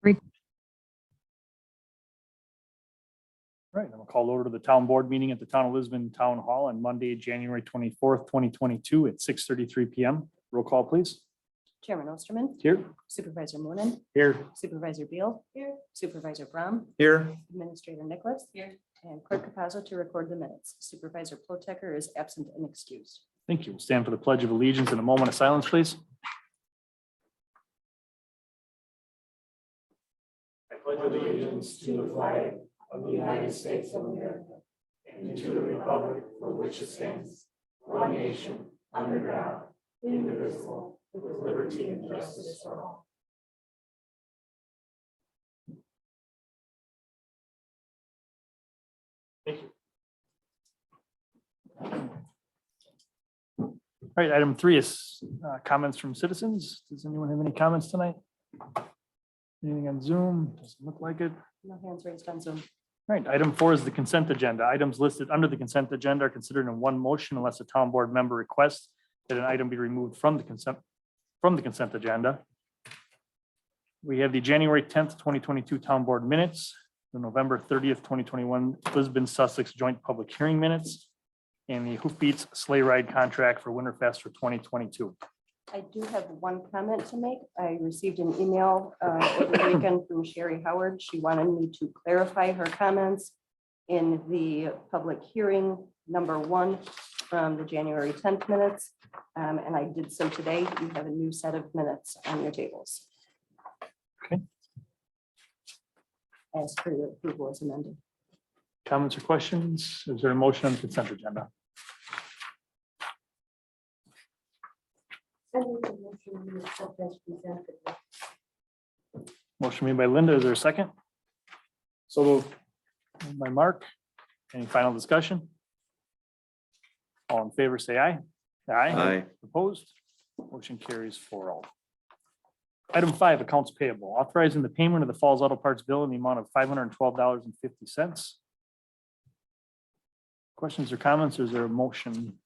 Right, I'm gonna call over to the town board meeting at the Town of Lisbon Town Hall on Monday, January 24th, 2022 at 6:33 PM. Roll call, please. Chairman Osterman, Here. Supervisor Moonen, Here. Supervisor Beal. Here. Supervisor Braham, Here. Administrator Nicholas. Here. And Clerk Capazzo to record the minutes. Supervisor Plotecker is absent and excused. Thank you. Stand for the Pledge of Allegiance in a moment of silence, please. I pledge allegiance to the flag of the United States of America and to the republic for which it stands, one nation, under God, indivisible, with liberty and justice for all. Thank you. All right, item 3 is comments from citizens. Does anyone have any comments tonight? Anything on Zoom? Doesn't look like it. No hands raised on Zoom. All right, item 4 is the consent agenda. Items listed under the consent agenda are considered in one motion unless a town board member requests that an item be removed from the consent agenda. We have the January 10th, 2022 town board minutes, the November 30th, 2021 Lisbon Sussex joint public hearing minutes, and the Hoofbeats sleigh ride contract for Winterfest for 2022. I do have one comment to make. I received an email over the weekend from Sherry Howard. She wanted me to clarify her comments in the public hearing number 1 from the January 10th minutes. And I did so today. You have a new set of minutes on your tables. Okay. As per your approval as amended. Comments or questions? Is there a motion on the consent agenda? Motion made by Linda. Is there a second? So moved. Moved by Mark. Any final discussion? All in favor, say aye. Aye. Opposed? Motion carries 4-0. Item 5, accounts payable, authorizing the payment of the Falls Auto Parts bill in the amount of $512.50. Questions or comments, or is there a motion?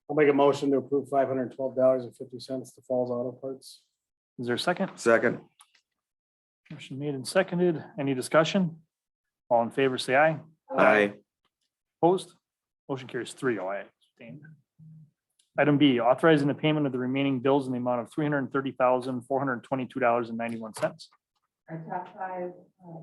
I'll make a motion to approve $512.50 to Falls Auto Parts. Is there a second? Second. Motion made and seconded. Any discussion? All in favor, say aye. Aye. Opposed? Motion carries 3-0. I abstained. Item B, authorizing the payment of the remaining bills in the amount of $330,422.91. Our top 5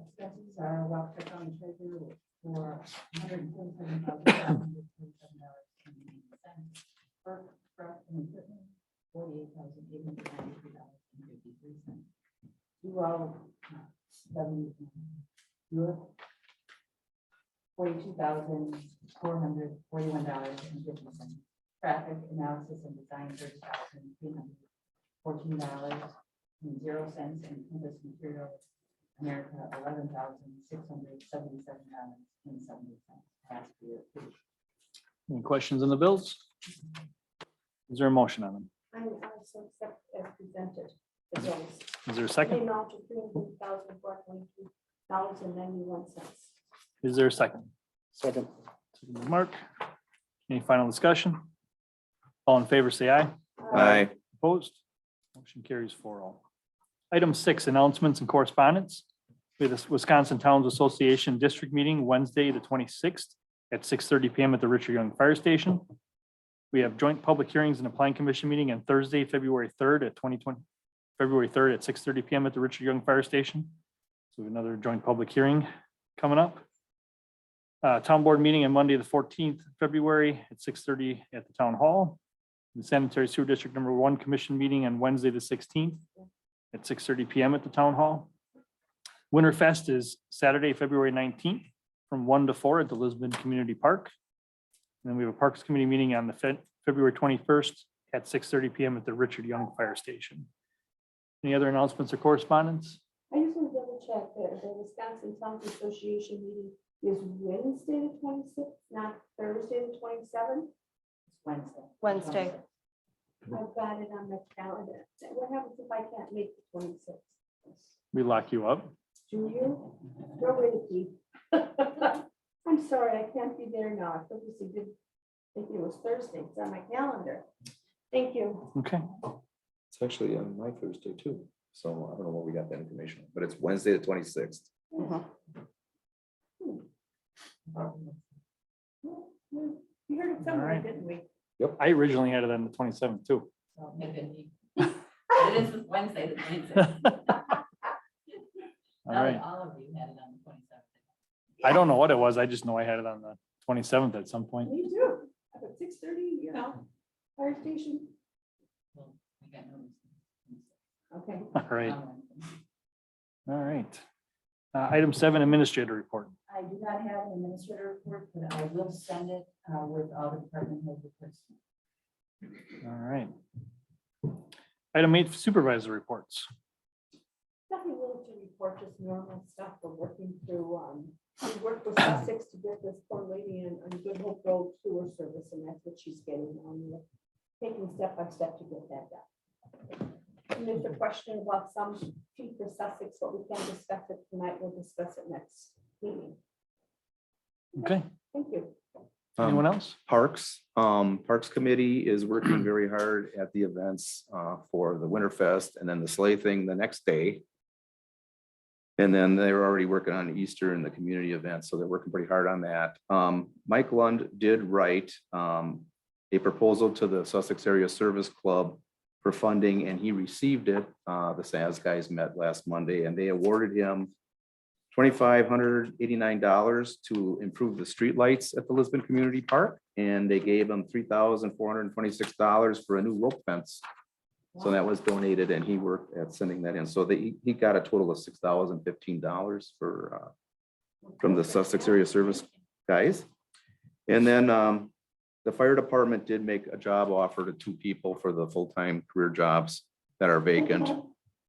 expenses are Rockford County Treasurer for $127,547.80. Truck and equipment, $48,893.53. Europe, $42,441.50. Traffic analysis and design, $30,314.00, and Compass Materials America, $11,677.70. Any questions on the bills? Is there a motion on them? I also accept as presented the bills. Is there a second? Amount of $300,422.91. Is there a second? Second. Second by Mark. Any final discussion? All in favor, say aye. Aye. Opposed? Motion carries 4-0. Item 6, announcements and correspondence. We have the Wisconsin Towns Association District Meeting Wednesday, the 26th at 6:30 PM at the Richard Young Fire Station. We have joint public hearings and a Plan Commission meeting on Thursday, February 3rd at 6:30 PM at the Richard Young Fire Station. So we have another joint public hearing coming up. Town Board meeting on Monday, the 14th February at 6:30 at the Town Hall. The Sanitary Sewer District Number 1 Commission meeting on Wednesday, the 16th at 6:30 PM at the Town Hall. Winterfest is Saturday, February 19th from 1 to 4 at the Lisbon Community Park. And then we have a Parks Committee meeting on the February 21st at 6:30 PM at the Richard Young Fire Station. Any other announcements or correspondence? I just want to double check that the Wisconsin Towns Association meeting is Wednesday the 26th, not Thursday the 27th. It's Wednesday. I've got it on the calendar. What happens if I can't make the 26th? We lock you up. Do you? Go with me. I'm sorry, I can't be there now. I purposely did think it was Thursday. It's on my calendar. Thank you. Okay. It's actually on my Thursday too. So I don't know where we got that information, but it's Wednesday, the 26th. Mhm. We heard it somewhere, Alright. didn't we? I originally had it on the 27th too. It is Wednesday, the 26th. All right. All of you had it on the 27th. I don't know what it was. I just know I had it on the 27th at some point. Me too. At 6:30, fire station. Well, we got notice. Okay. All right. All right. Item 7, administrator report. I do not have an administrator report, but I will send it with all the department head reports. All right. Item 8, supervisor reports. Nothing really to report, just normal stuff. We're working through, we worked with Sussex to get this poor lady on Good Hope Road sewer service, and that's what she's getting on. We're taking step by step to get that done. And there's a question about some fee for Sussex, but we can discuss it tonight. We'll discuss it next meeting. Okay. Thank you. Anyone else? Parks, Parks Committee is working very hard at the events for the Winterfest and then the sleigh thing the next day. And then they're already working on Easter and the community events, so they're working pretty hard on that. Mike Lund did write a proposal to the Sussex Area Service Club for funding, and he received it. The SAS guys met last Monday, and they awarded him $2,589 to improve the streetlights at the Lisbon Community Park, and they gave him $3,426 for a new rope fence. So that was donated, and he worked at sending that in. So he got a total of $6,015 for from the Sussex Area Service guys. And then the fire department did make a job offer to 2 people for the full-time career jobs that are vacant,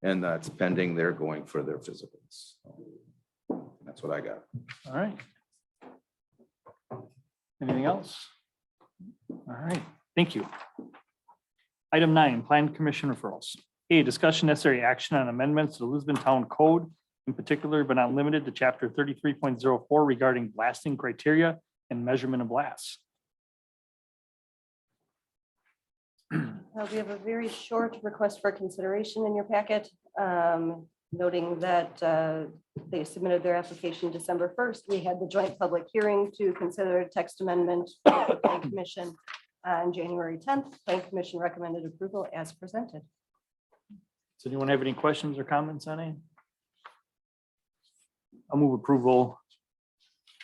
and that's pending. They're going for their physicals. So that's what I got. All right. Anything else? All right, thank you. Item 9, Plan Commission referrals. A, discussion necessary action on amendments to the Lisbon Town Code, in particular but not limited to chapter 33.04 regarding blasting criteria and measurement of blasts. We have a very short request for consideration in your packet, noting that they submitted their application December 1st. We had the joint public hearing to consider a text amendment for the Plan Commission on January 10th. Plan Commission recommended approval as presented. Does anyone have any questions or comments on it? I'll move approval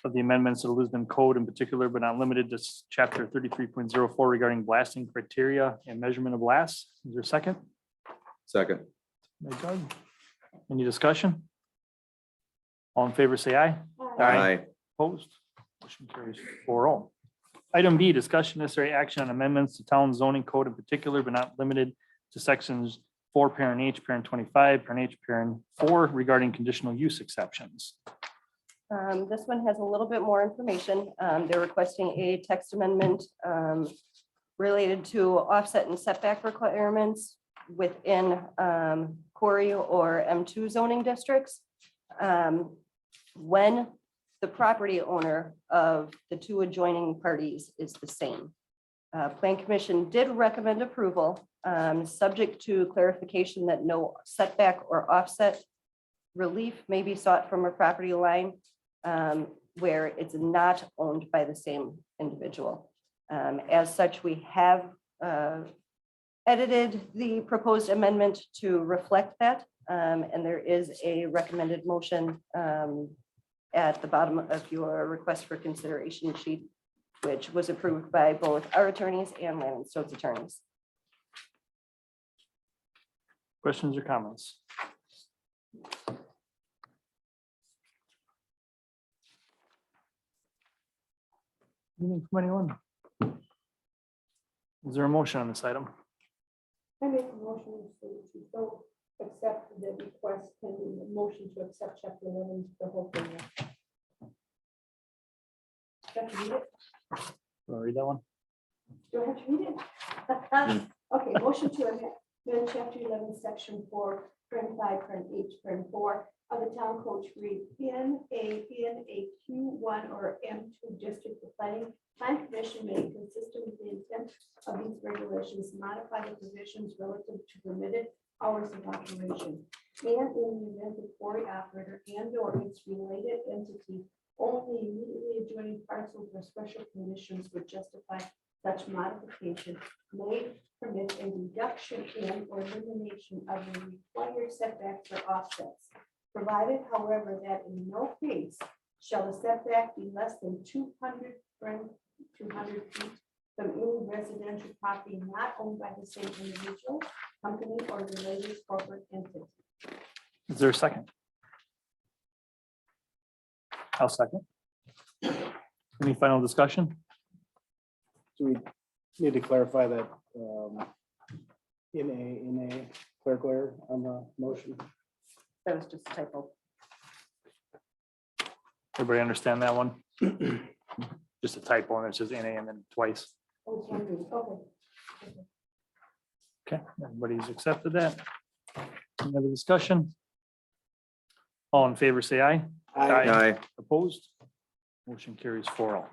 of the amendments to the Lisbon Code, in particular but not limited to chapter 33.04 regarding blasting criteria and measurement of blasts. Is there a second? Second. By Doug. Any discussion? All in favor, say aye. Aye. Opposed? Motion carries 4-0. Item B, discussion necessary action on amendments to town zoning code, in particular but not limited to sections 4, parent H, parent 25, parent H, parent 4 regarding conditional use exceptions. This one has a little bit more information. They're requesting a text amendment related to offset and setback requirements within Corey or M2 zoning districts. When the property owner of the 2 adjoining parties is the same. Plan Commission did recommend approval, subject to clarification that no setback or offset relief may be sought from a property line where it's not owned by the same individual. As such, we have edited the proposed amendment to reflect that, and there is a recommended motion at the bottom of your request for consideration sheet, which was approved by both our attorneys and Land and Stone's attorneys. Questions or comments? Anything from anyone? Is there a motion on this item? I make a motion to go accept the request pending the motion to accept chapter 11, the whole thing. Do I have to read it? Want to read that one? Do I have to read it? Okay, motion to Then chapter 11, section 4, parent 5, parent H, parent 4 of the town code to read in a Q1 or M2 district, the plan commission may, consistent with the intent of these regulations, modify the provisions relative to permitted hours of operation. And in the event the quarry operator and or its related entity only immediately adjoining parcels or special conditions would justify such modification, may permit a reduction in or elimination of the required setbacks or offsets, provided, however, that in no case shall the setback be less than 200 feet from any residential property not owned by the same individual, company, or related corporate entity. Is there a second? I'll second. Any final discussion? Do we need to clarify that in a clerk layer on the motion? That was just a typo. Everybody understand that one? Just a typo and it's just NA and then twice. Oh, it's one reading. Okay. Okay, everybody's accepted that. Any other discussion? All in favor, say aye. Aye. Opposed? Motion carries 4-0.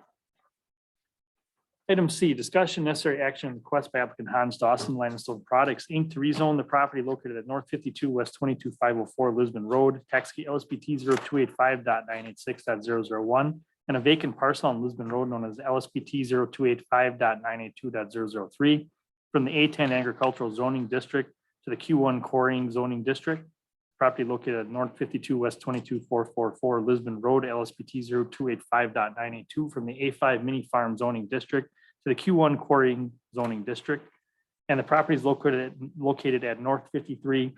Item C, discussion necessary action request by applicant Hans Dawson Limestone Products Inc. to rezone the property located at North 52 West 22504 Lisbon Road, tax key LSPT 0285.986.001, and a vacant parcel on Lisbon Road known as LSPT 0285.982.003 from the A10 agricultural zoning district to the Q1 quarrying zoning district. Property located at North 52 West 22444 Lisbon Road, LSPT 0285.982 from the A5 mini farm zoning district to the Q1 quarrying zoning district. And the property is located at North 53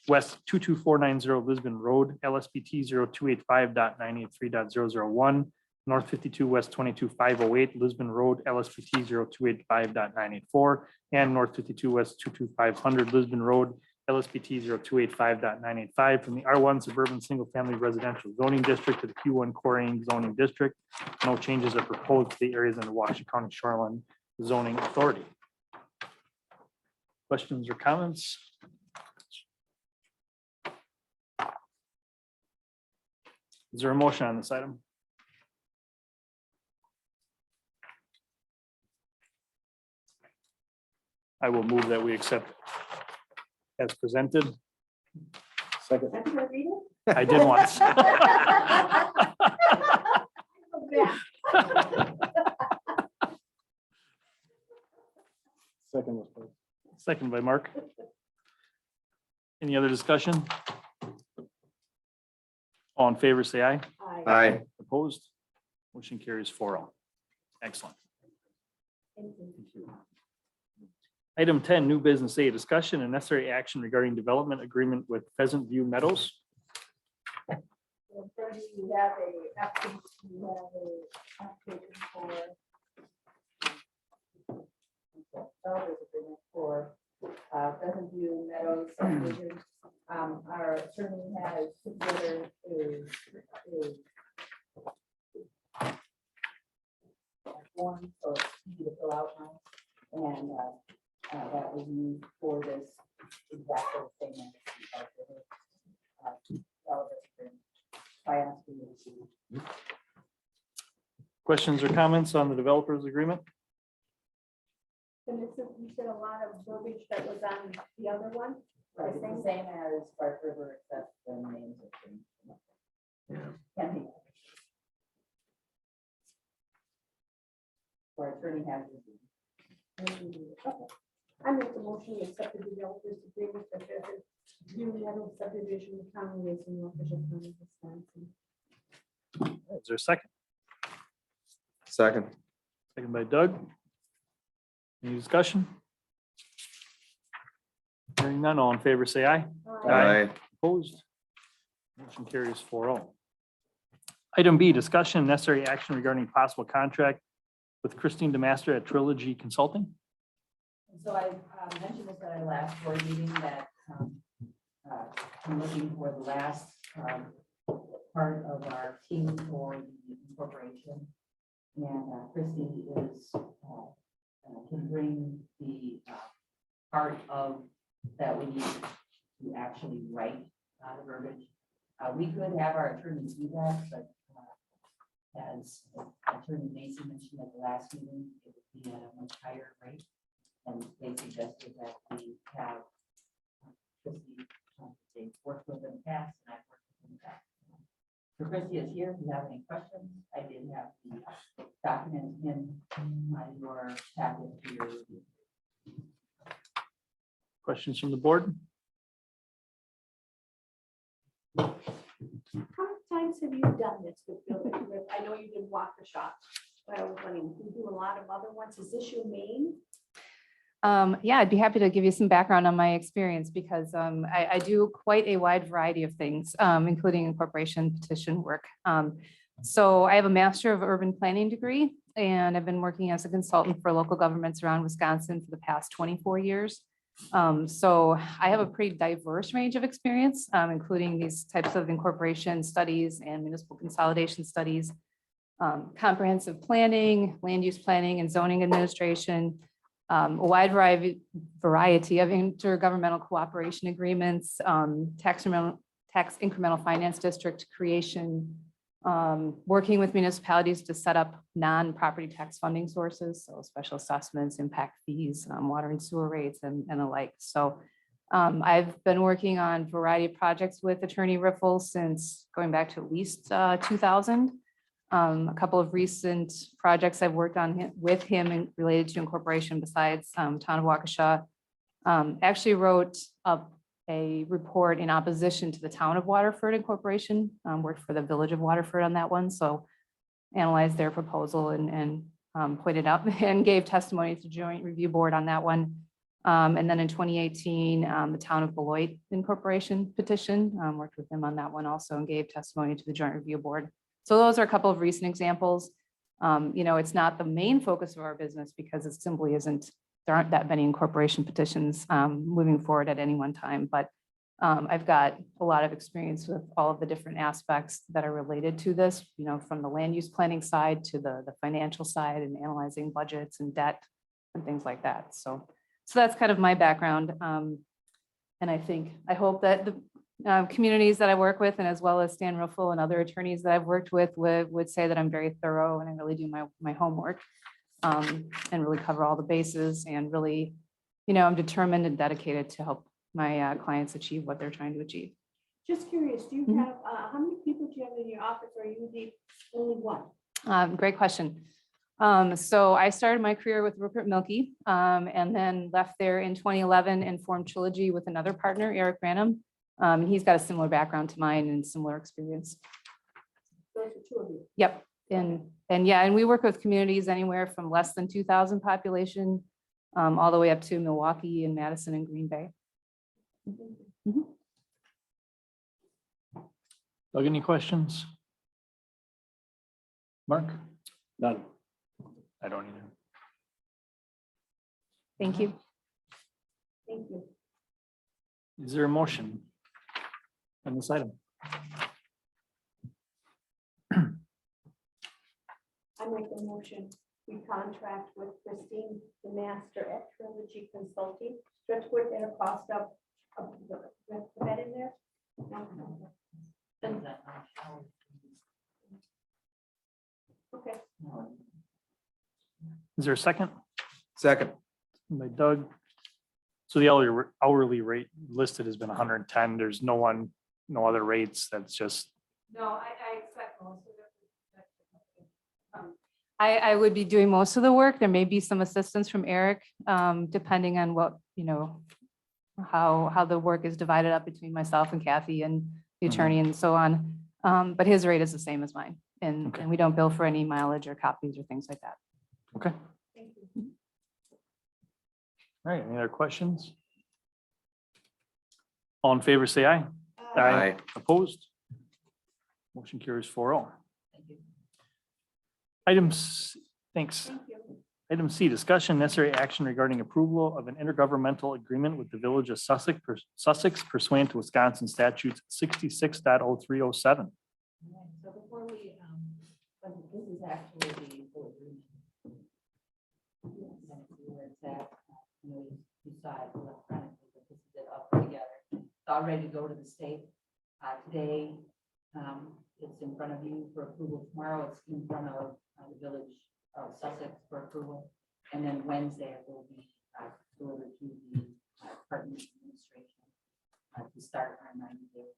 West 22490 Lisbon Road, LSPT 0285.983.001, North 52 West 22508 Lisbon Road, LSPT 0285.984, and North 52 West 22500 Lisbon Road, LSPT 0285.985 from the R1 suburban single family residential zoning district to the Q1 quarrying zoning district. No changes are proposed to the areas in the Washington County Shoreline Zoning Authority. Questions or comments? Is there a motion on this item? I will move that we accept as presented. Second. That's my reading? I did once. Second was first. Second by Mark. Any other discussion? All in favor, say aye. Aye. Opposed? Motion carries 4-0. Excellent. Thank you. Item 10, new business A, discussion and necessary action regarding development agreement with Pheasant View Meadows. Well, first we have a application for developers agreement for Pheasant View Meadows subdivision. Our attorney has put together a form, so it's easy to fill out now, and that was used for this exactly the same. Questions or comments on the developers agreement? And this is, you said a lot of verbiage that was on the other one. Right, it's the same as Spark River, except the names of things. Can be. Our attorney has. Okay. I make the motion to accept the developers agreement for Pheasant View Meadows subdivision, county is in official county, Wisconsin. Is there a second? Second. Second by Doug. Any discussion? Hearing none, all in favor, say aye. Aye. Opposed? Motion carries 4-0. Item B, discussion and necessary action regarding possible contract with Christine DeMaster at Trilogy Consulting. So I mentioned this at our last board meeting that I'm looking for the last part of our team for the incorporation. And Christy is can bring the part of that we need to actually write the verbiage. We could have our attorneys do that, but as Attorney Mason mentioned at the last meeting, it would be at a much higher rate. And they suggested that we have Christie, they've worked with in the past, and I've worked with them in the past. So Christie is here. If you have any questions, I did have the document in your packet for your review. Questions from the board? How many times have you done this with building? I know you did Waukesha, but I was wondering, you do a lot of other ones. Is this your main? Yeah, I'd be happy to give you some background on my experience because I do quite a wide variety of things, including incorporation petition work. So I have a Master of Urban Planning degree, and I've been working as a consultant for local governments around Wisconsin for the past 24 years. So I have a pretty diverse range of experience, including these types of incorporation studies and municipal consolidation studies, comprehensive planning, land use planning, and zoning administration, a wide variety of intergovernmental cooperation agreements, tax incremental finance district creation, working with municipalities to set up non-property tax funding sources, so special assessments, impact fees, water and sewer rates, and the like. So I've been working on a variety of projects with Attorney Riffle since going back to at least 2000. A couple of recent projects I've worked on with him and related to incorporation besides Town of Waukesha. Actually wrote up a report in opposition to the Town of Waterford Incorporation, worked for the Village of Waterford on that one. So analyzed their proposal and pointed out and gave testimony to Joint Review Board on that one. And then in 2018, the Town of Beloit Incorporation petition, worked with them on that one also and gave testimony to the Joint Review Board. So those are a couple of recent examples. It's not the main focus of our business because it simply isn't, there aren't that many incorporation petitions moving forward at any one time, but I've got a lot of experience with all of the different aspects that are related to this, from the land use planning side to the financial side and analyzing budgets and debt and things like that. So that's kind of my background. And I hope that the communities that I work with, and as well as Stan Riffle and other attorneys that I've worked with would say that I'm very thorough and I really do my homework and really cover all the bases and really, I'm determined and dedicated to help my clients achieve what they're trying to achieve. Just curious, do you Mhm. have, how many people do you have in your office? Or are you the only one? Great question. So I started my career with Rupert Milkey and then left there in 2011 and formed Trilogy with another partner, Eric Branham. He's got a similar background to mine and similar experience. Those are two of you. Yep. And we work with communities anywhere from less than 2,000 population all the way up to Milwaukee and Madison and Green Bay. Doug, any questions? Mark? None. I don't either. Thank you. Thank you. Is there a motion on this item? I make a motion, we contract with Christine, the master at Trilogy Consulting, Driftwood at a cost of, put that in there? No. Okay. Is there a second? Second. By Doug. So the hourly rate listed has been 110. There's no other rates. That's just, No, I expect most of it. I would be doing most of the work. There may be some assistance from Eric, depending on what, how the work is divided up between myself and Kathy and the attorney and so on. But his rate is the same as mine. And we don't bill for any mileage or copies or things like that. okay. Thank you. All right, any other questions? All in favor, say aye. Aye. Opposed? Motion carries 4-0. Thank you. Items, thanks. Thank you. Item C, discussion necessary action regarding approval of an intergovernmental agreement with the Village of Sussex pursuant to Wisconsin statutes 66.0307. So before we, this is actually the full agreement. Where it's at, you saw it electronically, but this is all ready to go to the state. Today, it's in front of you for approval. Tomorrow, it's in front of the village of Sussex for approval. And then Wednesday, it will be delivered to the Department of Administration to start our 90-day.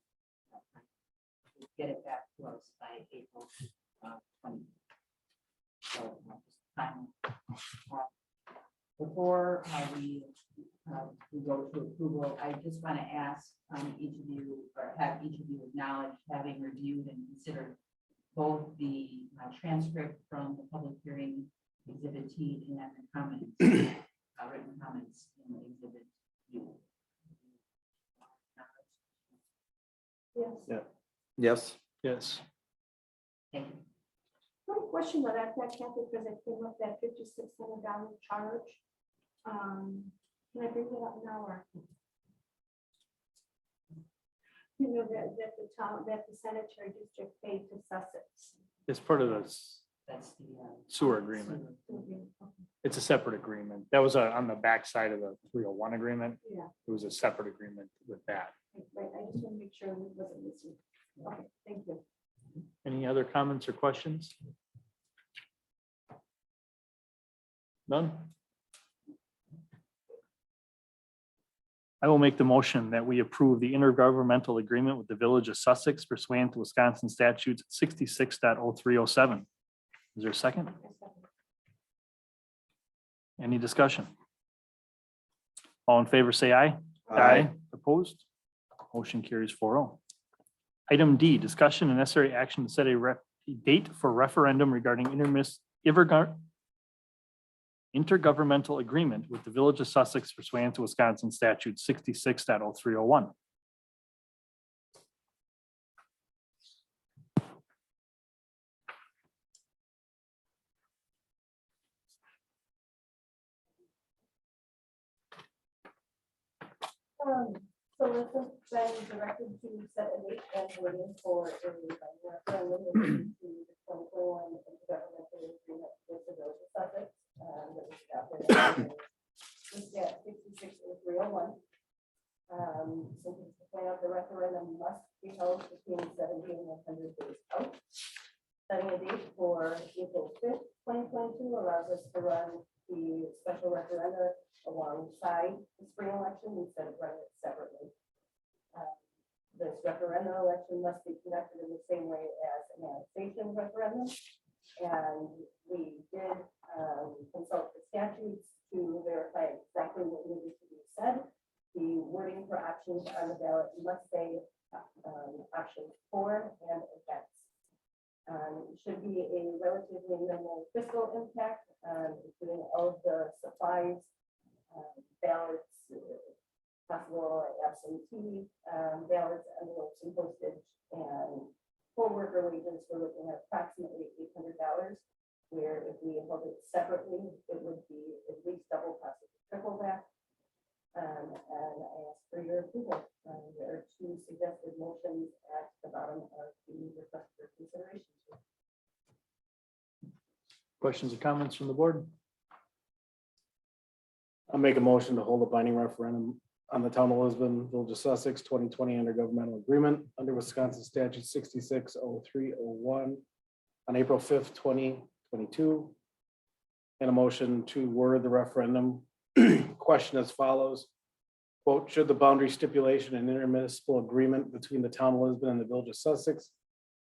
Get it back to us by April 20. So, time. Before we go to approval, I just want to ask each of you, or have each of you acknowledge having reviewed and considered both the transcript from the public hearing, Exhibit T, and the comments, written comments in Exhibit U. Yes. Yes. Yes. Thank you. One question that I've got, Kathy, because it came up that $5,600 charge. Can I bring that up now or? You know, that the town, that the sanitary district paid to Sussex. It's part of the That's the sewer agreement. Okay. It's a separate agreement. That was on the backside of the 301 agreement. Yeah, It was a separate agreement with that. right. I just want to make sure it wasn't missing. Okay, thank you. Any other comments or questions? None? I will make the motion that we approve the intergovernmental agreement with the Village of Sussex pursuant to Wisconsin statutes 66.0307. Is there a second? Any discussion? All in favor, say aye. Opposed? Motion carries 4-0. Item D, discussion and necessary action to set a date for referendum regarding intergovernmental agreement with the Village of Sussex pursuant to Wisconsin statute 66.0301. So this has been directed to set a date and waiting for a referendum to the 2021 intergovernmental agreement with the Village of Sussex. That was adopted. It's at 66.0301. So to point out, the referendum must be held between 70 and 100 days out. Setting a date for April 5th, 2022 allows us to run the special referenda alongside the spring election instead of running it separately. This referendum election must be conducted in the same way as an annexation referendum. And we did consult the statutes to verify exactly what needed to be said. The wording for options on the ballot must say option 4 and against. It should be a relatively minimal fiscal impact, including all of the supplies, ballots, possible absentee ballots, envelopes, and postage, and full worker wages. We're looking at approximately $800. Where if we held it separately, it would be at least double, possibly triple that. And I ask for your approval. There are 2 suggested motions at the bottom of the request for consideration. Questions or comments from the board? I'll make a motion to hold a binding referendum on the town of Lisbon, Village of Sussex, 2020 intergovernmental agreement under Wisconsin statute 66.0301 on April 5th, 2022. And a motion to word the referendum question as follows. Quote, should the boundary stipulation and intermunicipal agreement between the town of Lisbon and the Village of Sussex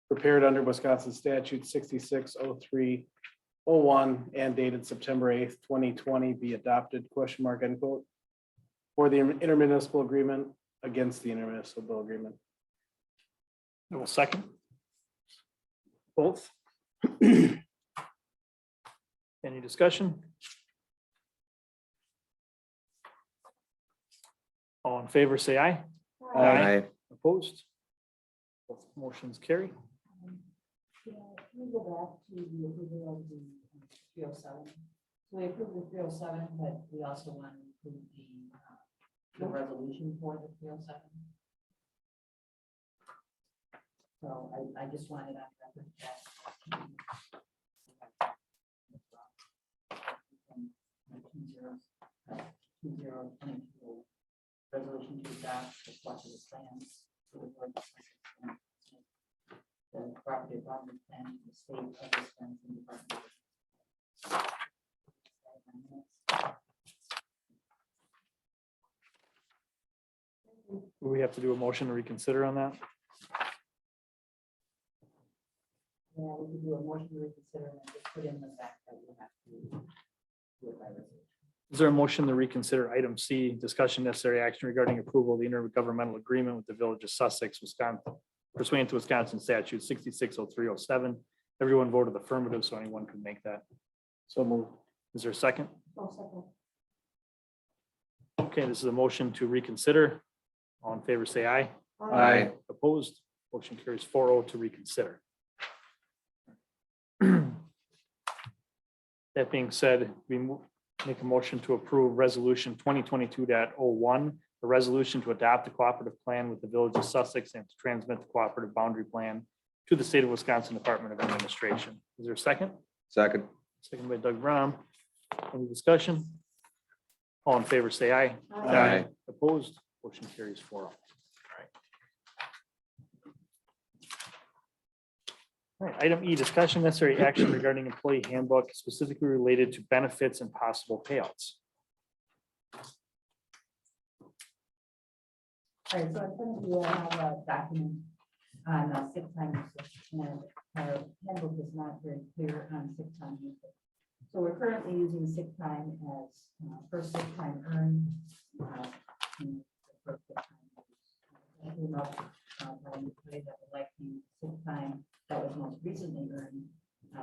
prepared under Wisconsin statute 66.0301 and dated September 8th, 2020 be adopted, question mark, end quote, for the intermunicipal agreement against the intermunicipal agreement. I will second. Both. Any discussion? All in favor, say aye. Aye. Opposed? Both motions carry. Yeah, can we go back to the approval of the 307? So we approved the 307, but we also want to approve the resolution for the 307. So I just wanted on record that. resolution to adopt the cooperative plans for the Board of Sussex and the cooperative development plan of the state of Wisconsin Department. Do we have to do a motion to reconsider on that? Yeah, we could do a motion to reconsider and just put in the fact that we have to do it by resolution. Is there a motion to reconsider item C, discussion necessary action regarding approval of the intergovernmental agreement with the Village of Sussex, Wisconsin, pursuant to Wisconsin statute 660307? Everyone voted affirmative, so anyone can make that. So moved. Is there a second? I'll second. Okay, this is a motion to reconsider. All in favor, say aye. Aye. Opposed, motion carries 4-0 to reconsider. That being said, make a motion to approve resolution 2022-01, a resolution to adopt the cooperative plan with the Village of Sussex and to transmit the cooperative boundary plan to the State of Wisconsin Department of Administration. Is there a second? Second. Second by Doug Brown. Any discussion? All in favor, say aye. Aye. Opposed, motion carries 4-0. All right, item E, discussion necessary action regarding employee handbook specifically related to benefits and possible payouts. All right, so in front of you, I have a document on sick time usage, and our handbook is not very clear on sick time usage. So we're currently using sick time as first sick time earned. And the first sick time used. I came up by an employee that would like to use sick time that was most recently earned.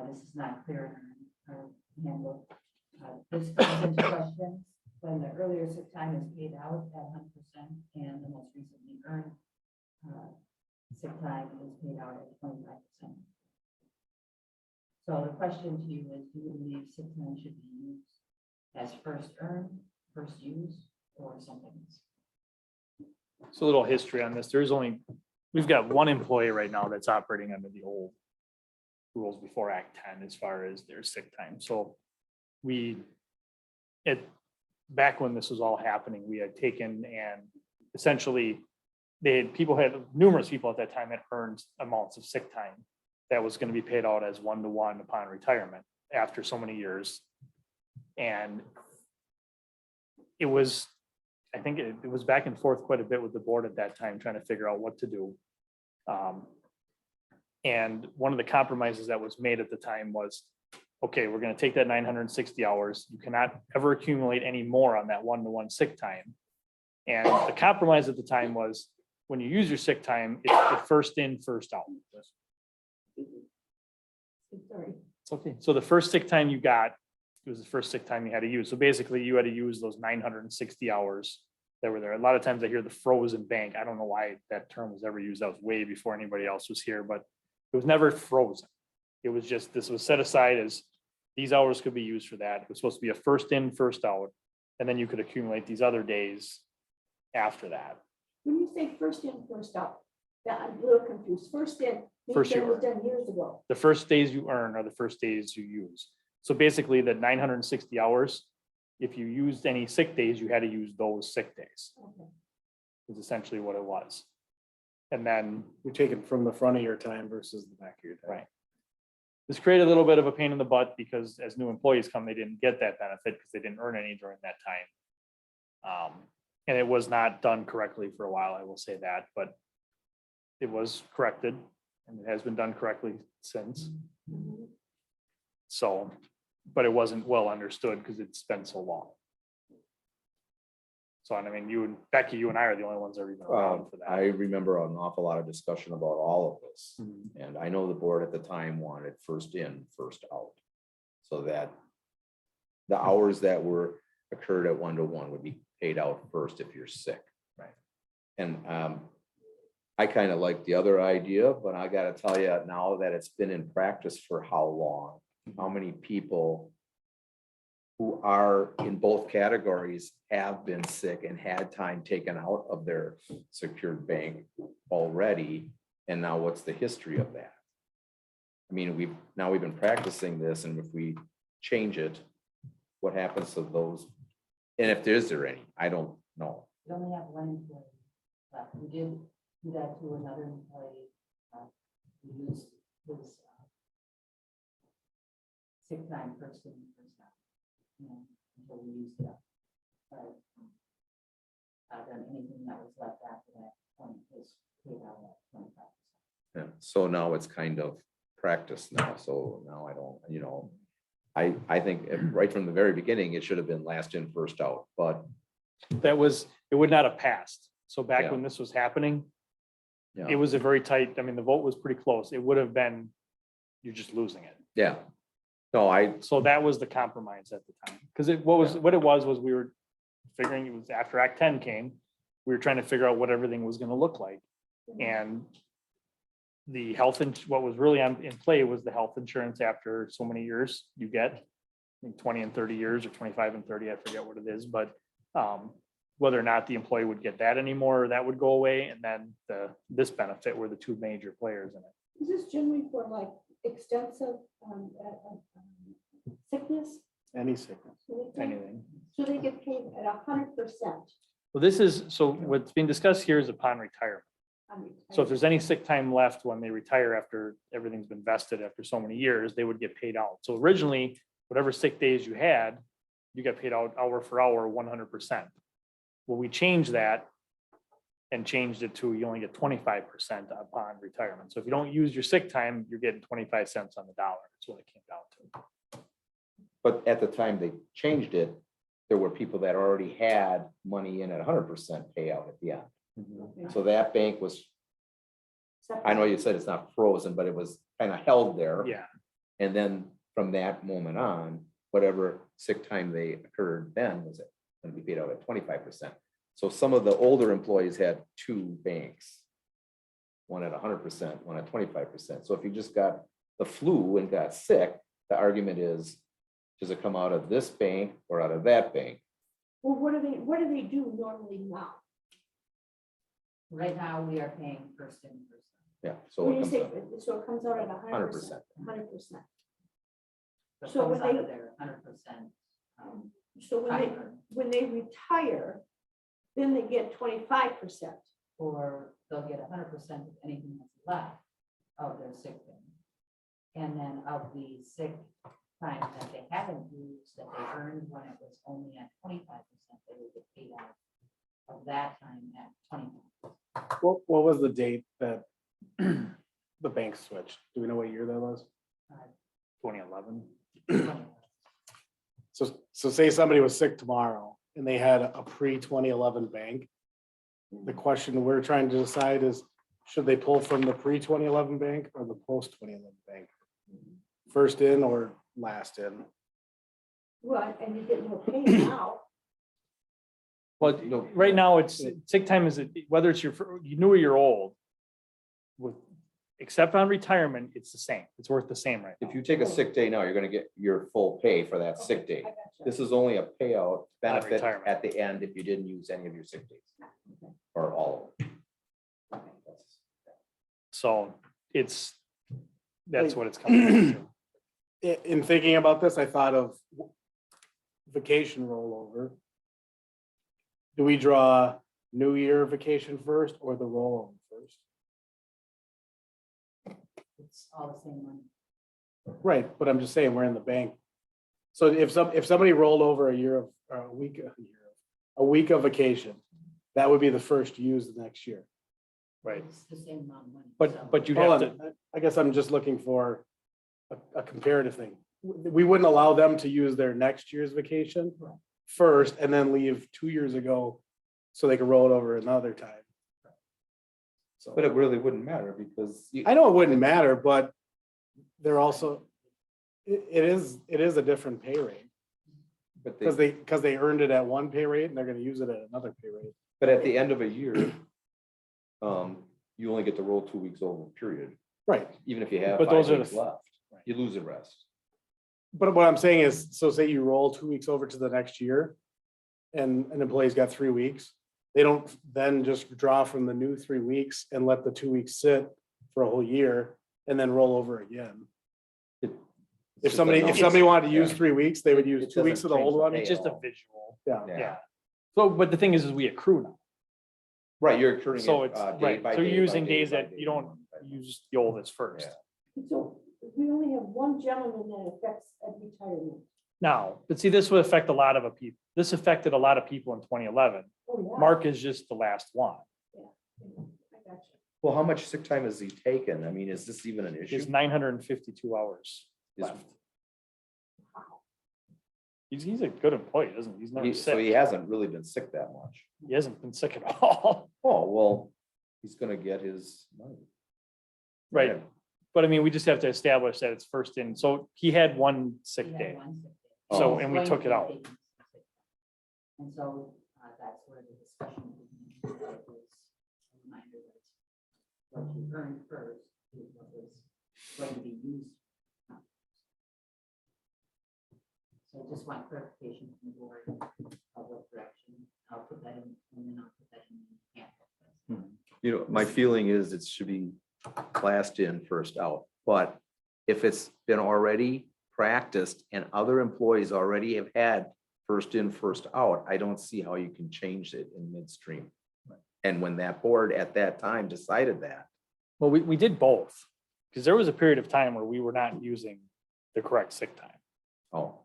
This is not clear in our handbook. This comes into question when the earlier sick time is paid out at 100% and the most recently earned sick time is paid out at 25%. So the question to you is, do you believe sick time should be used as first earned, first used, or something else? So a little history on this. We've got one employee right now that's operating under the old rules before Act 10 as far as their sick time. So back when this was all happening, we had taken and essentially numerous people at that time had earned amounts of sick time that was going to be paid out as 1-to-1 upon retirement after so many years. And I think it was back and forth quite a bit with the board at that time, trying to figure out what to do. And one of the compromises that was made at the time was, okay, we're going to take that 960 hours. You cannot ever accumulate any more on that 1-to-1 sick time. And the compromise at the time was, when you use your sick time, it's the first in, first out. Sorry. It's okay. So the first sick time you got, it was the first sick time you had to use. So basically you had to use those 960 hours that were there. A lot of times I hear the frozen bank. I don't know why that term was ever used. That was way before anybody else was here, but it was never frozen. It was just, this was set aside as these hours could be used for that. It was supposed to be a first in, first out. And then you could accumulate these other days after that. When you say first in, first out, that I'm a little confused. First in, First that you was done years ago. The first days you earn are the first days you use. So basically the 960 hours, if you used any sick days, you had to use those sick days, Okay. is essentially what it was. And then, You're taking from the front of your time versus the back of your time. right. This created a little bit of a pain in the butt because as new employees come, they didn't get that benefit because they didn't earn any during that time. And it was not done correctly for a while, I will say that, but it was corrected and it has been done correctly since. Mhm. So, but it wasn't well understood because it's been so long. So, and I mean, you and Becky, you and I are the only ones that are even around for I that. remember an awful lot of discussion about all of this. Mhm. And I know the board at the time wanted first in, first out. So that the hours that occurred at 1-to-1 would be paid out first if you're sick. Right. And I kind of like the other idea, but I gotta tell you now that it's been in practice for how long? How many people who are in both categories have been sick and had time taken out of their secured bank already? And now what's the history of that? I mean, we've been practicing this, and if we change it, what happens to those? And if there any, I don't know. We only have one employee, but we did do that to another employee. We used his sick time first in, first out, you know, until we used it up. But then anything that was left after that point is paid out at 25%. Yeah, so now it's kind of practice now, so now I don't, you know, I think right from the very beginning, it should have been last in, first out, but it would not have passed. So Yeah. back when this was happening, yeah, it was a very tight, I mean, the vote was pretty close. It would have been, you're just losing it. yeah. No, So that was the compromise at the time. Because what it was we were figuring, it was after Act 10 came, we were trying to figure out what everything was gonna look like. And the health, what was really in play was the health insurance after so many years you get, I think 20 and 30 years or 25 and 30, I forget what it is, but whether or not the employee would get that anymore, that would go away. And then this benefit were the two major players in it. Is this generally for like extensive sickness? Any sickness. Anything. So they get paid at 100%. Well, so what's being discussed here is upon retirement. So if there's any sick time left when they retire after everything's been vested after so many years, they would get paid out. So originally, whatever sick days you had, you got paid out hour for hour, 100%. Well, we changed that and changed it to you only get 25% upon retirement. So if you don't use your sick time, you're getting 25 cents on the dollar. That's what it came down to. but at the time they changed it, there were people that already had money in at 100% payout at the end. So that bank was, I know you said it's not frozen, but it was kind of held there. Yeah, And then from that moment on, whatever sick time they occurred then was going to be paid out at 25%. So some of the older employees had two banks. One at 100%, one at 25%. So if you just got the flu and got sick, the argument is, does it come out of this bank or out of that bank? Well, what do they do normally now? Right now, we are paying first in, first out. Yeah, so When it you comes say, out so it comes out at 100%. 100%. 100%. But So comes when out they- of their 100%. So when they retire, then they get 25%. Or they'll get 100% of anything that's left of their sick pay. And then of the sick time that they haven't used, that they earned when it was only at 25%, they will get paid out of that time at 20%. What was the date that the bank switched? Do we know what year that was? 2011. So say somebody was sick tomorrow and they had a pre-2011 bank. The question we're trying to decide is, should they pull from the pre-2011 bank or the post-2011 bank? First in or last in? Well, and you get more pay now. Well, right now, it's sick time is, whether it's you new or you're old. With, except on retirement, it's the same. It's worth the same right now. If you take a sick day now, you're gonna get your full pay for that sick day. I gotcha. This is only a payout benefit retirement. at the end if you didn't use any of your sick days. Or all of them. So that's what it's coming down to. In thinking about this, I thought of vacation rollover. Do we draw New Year vacation first or the rollover first? It's all the same money. Right, but I'm just saying, we're in the bank. So if somebody rolled over a year of, or a week of vacation, that would be the first used the next year. Right. It's the same amount of money. But you'd Hold have to, on, I guess I'm just looking for a comparative thing. We wouldn't allow them to use their next year's vacation first and then leave 2 years ago so they can roll it over another time. So But it really wouldn't matter because I know it wouldn't matter, but they're also, it is a different pay rate but because they earned it at one pay rate and they're gonna use it at another pay rate. but at the end of a year, you only get to roll 2 weeks over, period. Right. Even if you have But 5 those are the weeks left, you lose the rest. But what I'm saying is, so say you roll 2 weeks over to the next year and an employee's got 3 weeks, they don't then just draw from the new 3 weeks and let the 2 weeks sit for a whole year and then roll over again. It's If just somebody, a if number. somebody wanted to use Yeah. 3 weeks, they would use It 2 weeks of doesn't the old change the one. pay. it's just a visual. Yeah. Yeah. Yeah. So, but the thing is we accrue now. Right, you're accruing So it, it's, day right, by so you're day by using day days by that day. you don't use the oldest first. Yeah. So we only have one gentleman that affects at retirement. Now, but see, this would affect a lot of people. This affected a lot of people in 2011. Oh, yeah. Mark is just the last one. I got you. Well, how much sick time has he taken? I mean, is this even an issue? He's 952 hours Is- left. He's a good employee, isn't he? He's never So he sick. hasn't really been sick that much. He hasn't been sick at all. Oh, well, he's gonna get his money. Right. But I mean, we just have to establish that it's first in. So he had one sick We had day. one sick day. So, Oh. and we took it out. And so that's where the discussion. Was a reminder that what you earned first is what was going to be used. So I just want clarification from the board of what direction. I'll put that in, and then I'll put that in the handbook. You know, my feeling is it should be last in, first out. But if it's been already practiced and other employees already have had first in, first out, I don't see how you can change it in midstream. And when that board at that time decided that, Well, we did both. Because there was a period of time where we were not using the correct sick time. oh,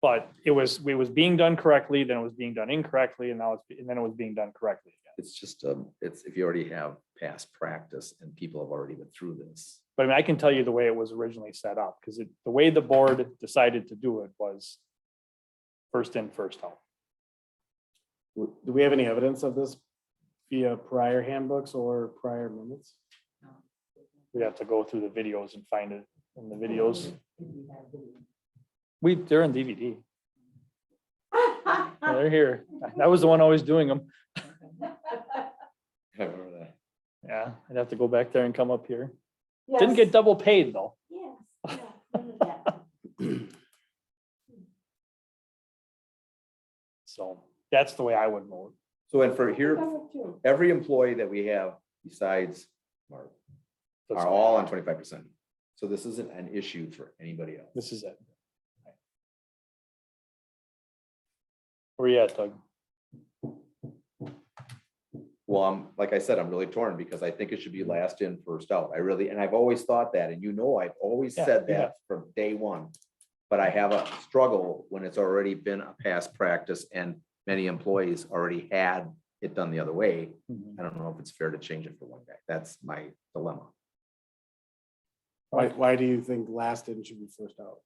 But it was being done correctly, then it was being done incorrectly, and then it was being done correctly again. it's just, it's if you already have past practice and people have already been through this. But I mean, I can tell you the way it was originally set up, because the way the board decided to do it was first in, first out. Do we have any evidence of this via prior handbooks or prior minutes? We'd have to go through the videos and find it in the videos. If we have video. They're in DVD. Yeah, they're here. That was the one always doing them. I remember that. Yeah, I'd have to go back there and come up here. Didn't get double paid, though. Yes, yeah, none of that. So that's the way I would vote. So and for here, I would too. every employee that we have besides Mark That's are all on 25%. So this isn't an issue for anybody else. This is it. Where you at, Doug? Well, like I said, I'm really torn because I think it should be last in, first out. I really, and I've always thought that, and you know, I've always Yeah, said you have. that from day one. But I have a struggle when it's already been a past practice and many employees already had it done the other way. I don't know if it's fair to change it for one guy. That's my dilemma. Why do you think last in should be first out?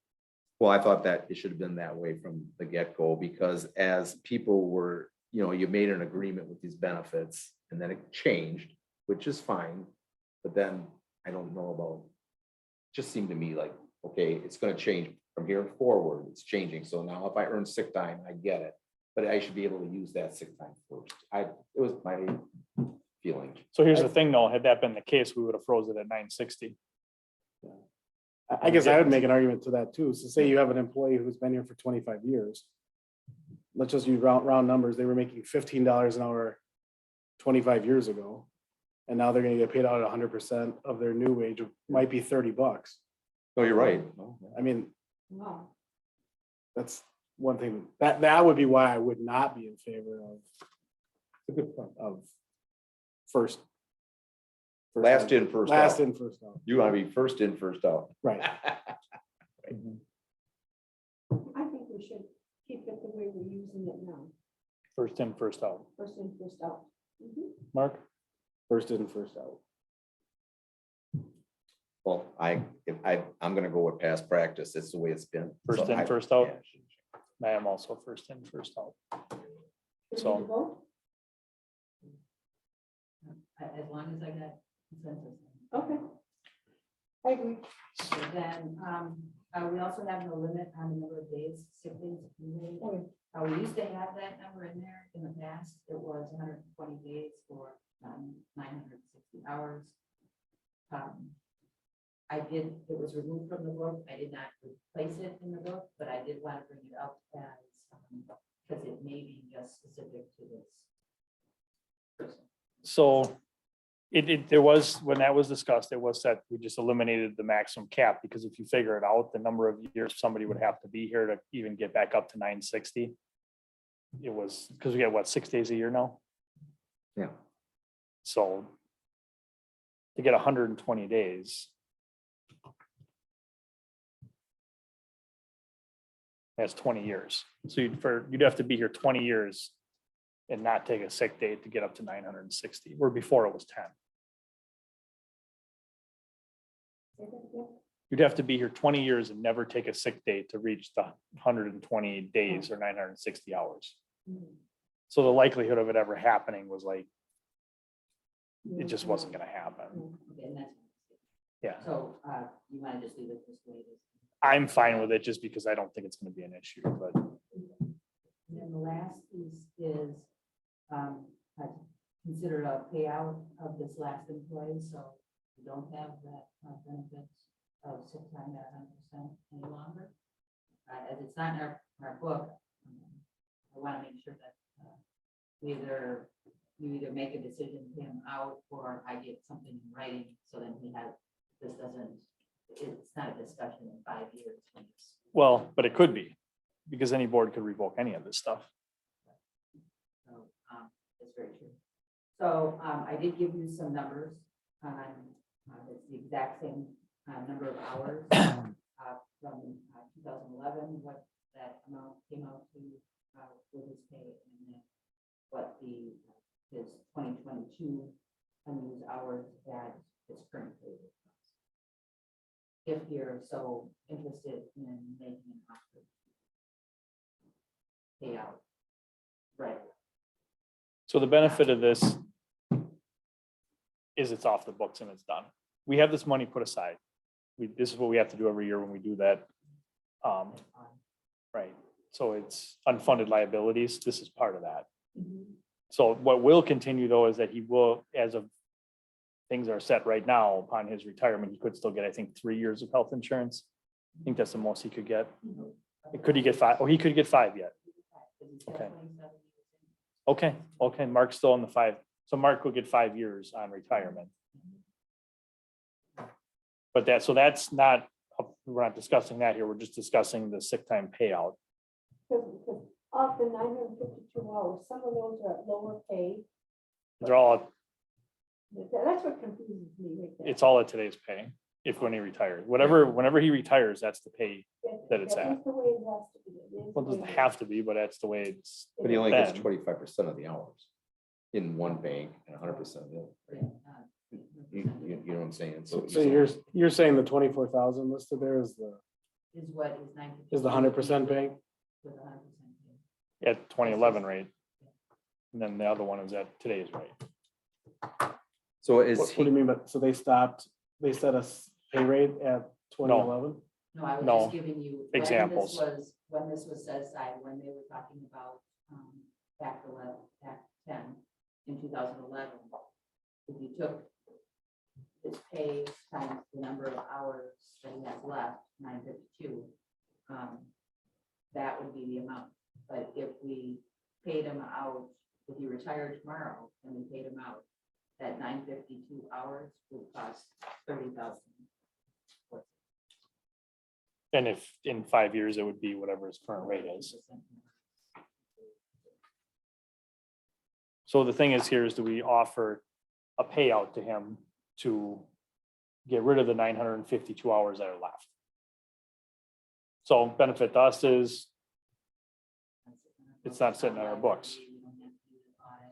Well, I thought that it should have been that way from the get-go, because as people were, you made an agreement with these benefits and then it changed, which is fine. But then I don't know about, just seemed to me like, okay, it's gonna change from here forward, it's changing. So now if I earn sick time, I get it. But I should be able to use that sick time first. It was my feeling. So here's the thing, though, had that been the case, we would have froze it at 960. I guess I would make an argument to that too. So say you have an employee who's been here for 25 years. Let's just use round numbers. They were making $15 an hour 25 years ago. And now they're gonna get paid out at 100% of their new wage, might be $30. No, you're right. I mean, Wow. that's one thing, that would be why I would not be in favor of first. Last in, first Last out. in, first out. You wanna be first in, first out. Right. I think we should keep it the way we're using it now. First in, first out. First in, first out. Mhm. Mark? First in, first out. Well, I'm gonna go with past practice. It's the way it's been. First So in, I- first out? yeah, I am also first in, first out. Do we So- need to vote? As long as I got consensus. Okay. I agree. So then, we also have no limit on the number of days, sick days. Okay. We used to have that number in there in the past. It was 120 days for 960 hours. It was removed from the book. I did not replace it in the book, but I did want to bring it up as, because it may be just specific to this person. So there was, when that was discussed, it was that we just eliminated the maximum cap, because if you figure it out, the number of years somebody would have to be here to even get back up to 960. It was, because we get what, 6 days a year now? Yeah. So to get 120 days. That's 20 years. So you'd have to be here 20 years and not take a sick day to get up to 960, where before it was 10. You'd have to be here 20 years and never take a sick day to reach the 120 days or 960 hours. So the likelihood of it ever happening was like, it just wasn't gonna happen. Okay, and that's. Yeah. So, you want to just leave it this way? I'm fine with it just because I don't think it's gonna be an issue, but And then the last piece is, I consider a payout of this last employee, so we don't have that benefits of sick time at 100% any longer. As it's not in our book, I want to make sure that you either make a decision to pay him out, or I get something in writing, so then it's not a discussion in 5 years. when it's- well, but it could be, because any board could revoke any of this stuff. So, that's very true. So, I did give you some numbers on, it's the exact same number of hours from 2011, what that amount came out to with his pay, and then what his 2022 unused hours at his current pay. If you're so interested in making an offer. Payout. Right. So the benefit of this is it's off the books and it's done. We have this money put aside. This is what we have to do every year when we do that. Right, so it's unfunded liabilities. This is part of that. So what will continue though is that he will, as of things are set right now, upon his retirement, he could still get, I think, 3 years of health insurance. I think that's the most he could get. Could he get 5? Oh, he could get 5 yet. Okay. Okay, Mark's still on the 5. So Mark will get 5 years on retirement. But that's not, we're not discussing that here. We're just discussing the sick time payout. Because of the 952 hours, some of those are at lower pay. They're all, That's what confuses me right there. it's all at today's pay, when he retires. Whenever he retires, that's the pay. that it's at. That's the way it has to be. It is Well, it the doesn't way it have to be, but that's the way it's. But he only gets been. 25% of the hours in one bank and 100% of the other. You know what I'm saying? So you're saying the 24,000 listed there is Is what is 9. the 100% bank? With 100%. At 2011 rate. And then the other one is at today's rate. So is What do you he, mean, but, so they set a pay rate at 2011? No, I was No. just giving you. Examples. When this was set aside, when they were talking about Act 10 in 2011. If you took his pay times the number of hours that he has left, 952, that would be the amount. But if we paid him out, if he retired tomorrow and we paid him out, that 952 hours would cost 30,000. And if in 5 years, it would be whatever his current rate is. So the thing is here is, do we offer a payout to him to get rid of the 952 hours that are left? So benefit to us is, it's not sitting on our books.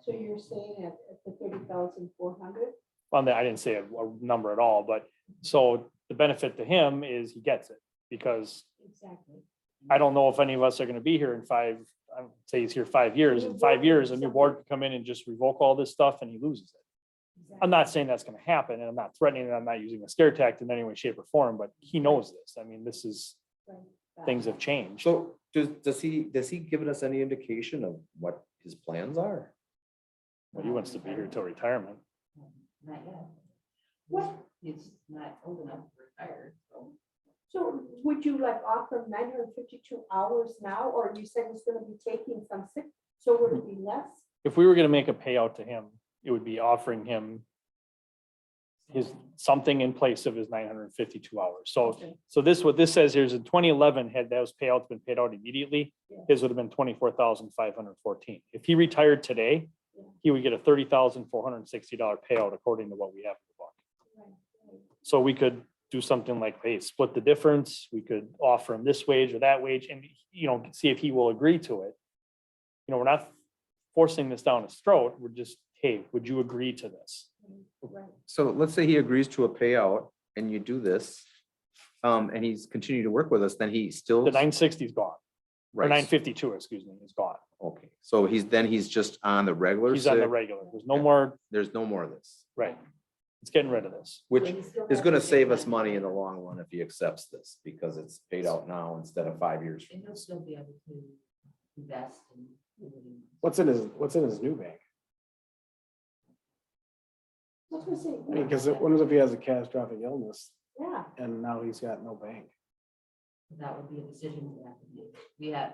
So you're saying at the 30,400? well, I didn't say a number at all, but so the benefit to him is he gets it. Because Exactly. I don't know if any of us are gonna be here in I would say he's here 5 years. In 5 years, a new board could come in and just revoke all this stuff and he loses it. I'm not saying that's gonna happen, and I'm not threatening, and I'm not using a scare tactic in any way, shape, or form, but he knows this. I mean, this is, things have changed. so does he give us any indication of what his plans are? But he wants to be here till retirement. Not yet. What, He's not old enough to retire, so. so would you like offer 952 hours now, or you said he's gonna be taking some sick, so would it be less? If we were gonna make a payout to him, it would be offering him something in place of his 952 hours. So Okay. what this says here is in 2011, had those payouts been paid out immediately, Yeah. his would have been 24,514. If he retired today, he would get a $30,460 payout according to what we have in the book. So we could do something like, hey, split the difference. We could offer him this wage or that wage and, see if he will agree to it. We're not forcing this down his throat. We're just, hey, would you agree to this? So let's say he agrees to a payout and you do this, and he's continued to work with us, then he still. The 960 is gone, or Right, 952, excuse me, is gone. okay, so he's just on the regular. He's on the sick. regular. There's no Yeah. more, There's no more of this, right. It's getting rid of this. which But he still is has gonna to save get us that money in the paid. long run if he accepts this, because it's paid out now instead of 5 years. from And he'll still be able to invest and. do what he wants. What's in his new bank? That's what I'm saying. I mean, because what if he has a catastrophic illness Yeah. and now he's got no bank? That would be a decision we have to make. He has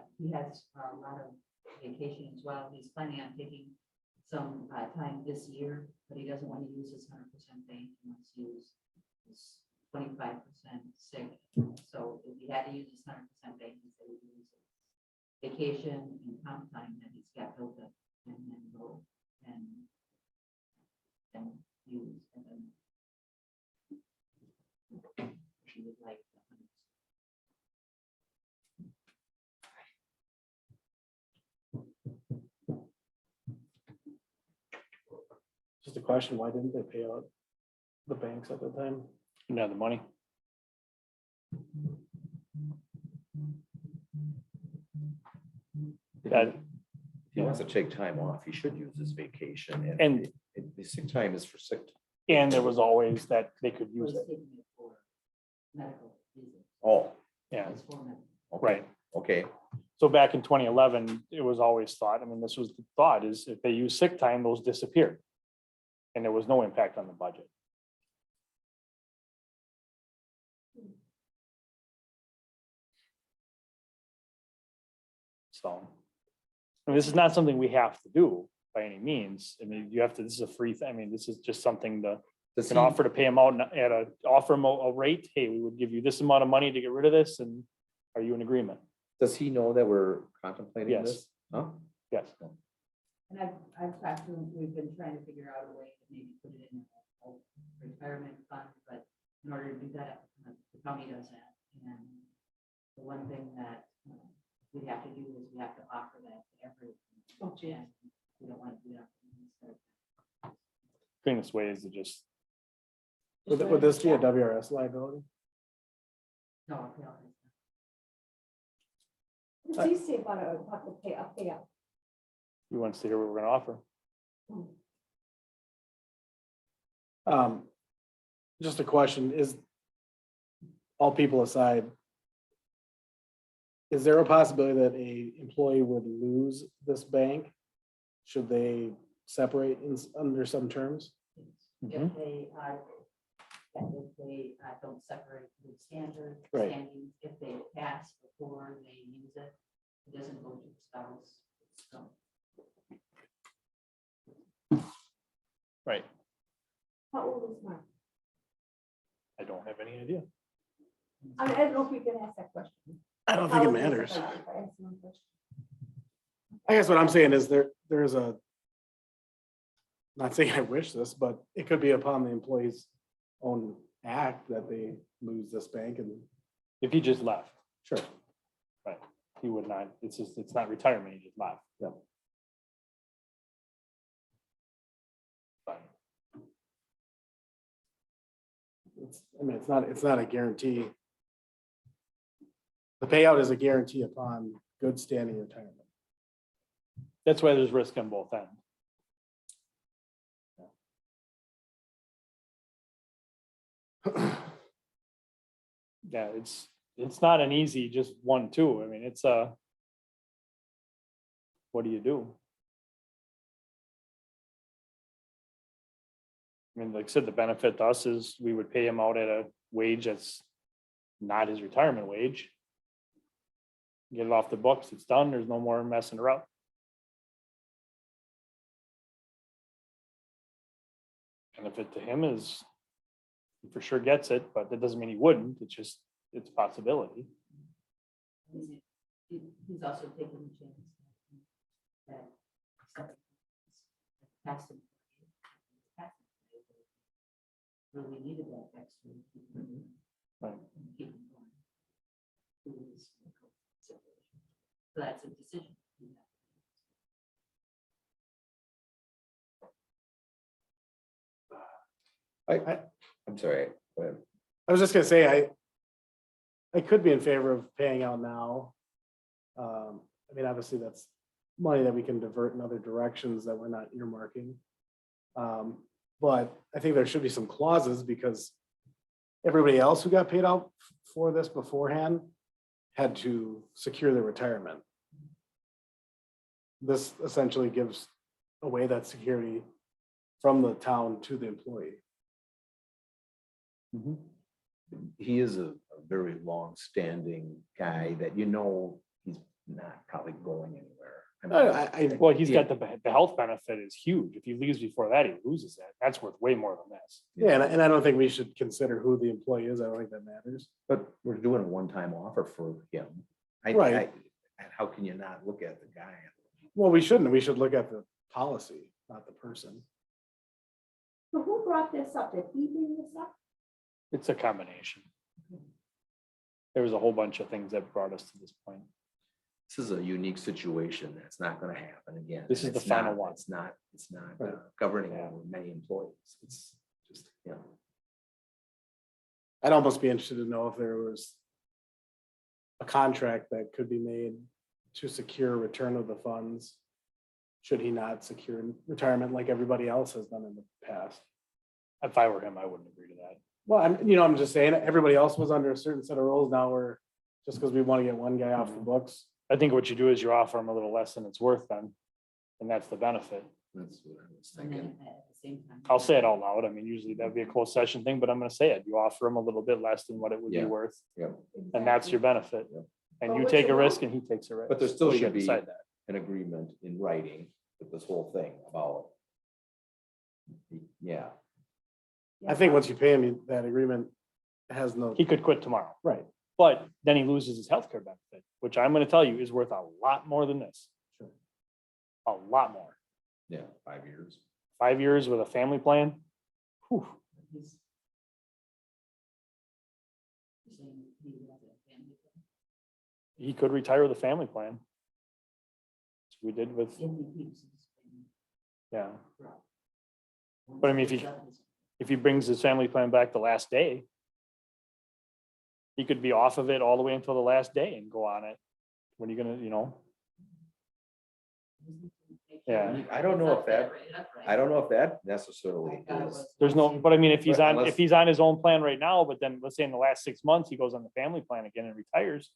a lot of vacation as well. He's planning on taking some time this year, but he doesn't want to use his 100% bank. He wants to use his 25% sick. So if he had to use his 100% bank, he said he would use it. Vacation and comp time that he's got built up and then go and use and then she would like the 100%. Just a question, why didn't they pay out the banks at the time? The money. That, If he wants to take time off, he should use his vacation And- the sick time is for sick. and there was always that they could use Was it. taking it for medical reasons. Oh, Yeah, It's for medical. okay, right. okay, So back in 2011, it was always thought, this was the thought, is if they use sick time, those disappeared. And there was no impact on the budget. So, this is not something we have to do by any means. You have to, this is a free thing. This is just something to, does an he, offer to pay them out offer them a rate. Hey, we would give you this amount of money to get rid of this, and are you in agreement? does he know that we're contemplating Yes. this? Huh? Yes. And I've talked to him, we've been trying to figure out a way to maybe put it in a retirement fund, but in order to do that, the county does that. And the one thing that we have to do is we have to offer that to everyone. Oh, gee. And we don't want to do that. Cleanest way is to just, Would this be a WRS liability? No, I'll pay all this. What does he say about the payout? he wants to hear what we're gonna offer. Just a question, is, all people aside, is there a possibility that a employee would lose this bank? Should they separate under some terms? Mhm. If they don't separate the standard Right. standings, if they pass before they use it, it doesn't go to the spouse. So Right. How old is Mark? I don't have any idea. I don't know if we can ask that question. I don't How think it old is matters. if I ask him a question? I guess what I'm saying is there's a, not saying I wish this, but it could be upon the employee's own act that they lose this bank and, If he just left, sure. he would not, it's not retirement, he just left. Yep. But It's not a guarantee. The payout is a guarantee upon good standing retirement. that's why there's risk on both ends. Yeah, it's not an easy, just 1, 2. It's what do you do? Like I said, the benefit to us is we would pay him out at a wage that's not his retirement wage. Get it off the books, it's done, there's no more messing around. Benefit to him is he for sure gets it, but that doesn't mean he wouldn't, it's a possibility. he's also taking the chance that past employee, really needed that extra. to keep them- Right. keep them going through this situation. So that's a decision. I'm sorry. Go ahead. I was just gonna say, I could be in favor of paying out now. I mean, obviously, that's money that we can divert in other directions that we're not earmarking. But I think there should be some clauses because everybody else who got paid out for this beforehand had to secure their retirement. This essentially gives away that security from the town to the employee. He is a very long-standing guy that you know he's not probably going anywhere. I mean, Well, he's got the health benefit is huge. If he leaves before that, he loses that. That's worth way more than this. Yeah, and I don't think we should consider who the employee is. I don't think that matters. But we're doing a one-time offer for him. Right. And how can you not look at the guy? Well, we shouldn't. We should look at the policy, not the person. So who brought this up? Did he bring this up? It's a combination. There was a whole bunch of things that brought us to this point. This is a unique situation that's not gonna happen again. This is And the it's not- final one. It's not Right. governing Yeah. over many employees. It's just, I'd almost be interested to know if there was a contract that could be made to secure return of the funds. Should he not secure retirement like everybody else has done in the past? If I were him, I wouldn't agree to that. Well, I'm just saying, everybody else was under a certain set of rules. Now we're, just because we want to get one guy off the books. I think what you do is you offer him a little less than it's worth then. And that's the benefit. that's what I was And thinking. then at the same time. I'll say it out loud. I mean, usually that'd be a closed session thing, but I'm gonna say it. You offer him a little bit less than what it would be Yeah. worth, Yep. and that's your benefit. Yep. And But you what take you a risk want- and he takes a risk. But there still We should gotta be decide that. an agreement in writing with this whole thing about. Yeah, I think once you pay him, that agreement has no, He could quit tomorrow, right. but then he loses his healthcare benefit, which I'm gonna tell you is worth a lot more than this. Sure. A lot more. yeah, 5 years. 5 years with a family plan. Whew, He's- You're saying he has a family plan? he could retire with a family plan. That's what we did with, If he keeps his family yeah. throughout. But I mean, if he brings his family plan back the last day, he could be off of it all the way until the last day and go on it. When are you gonna, Yeah. I don't know if that- I don't know if that necessarily is. there's no, but I mean, if he's But on, unless- if he's on his own plan right now, but then let's say in the last 6 months, he goes on the family plan again and retires.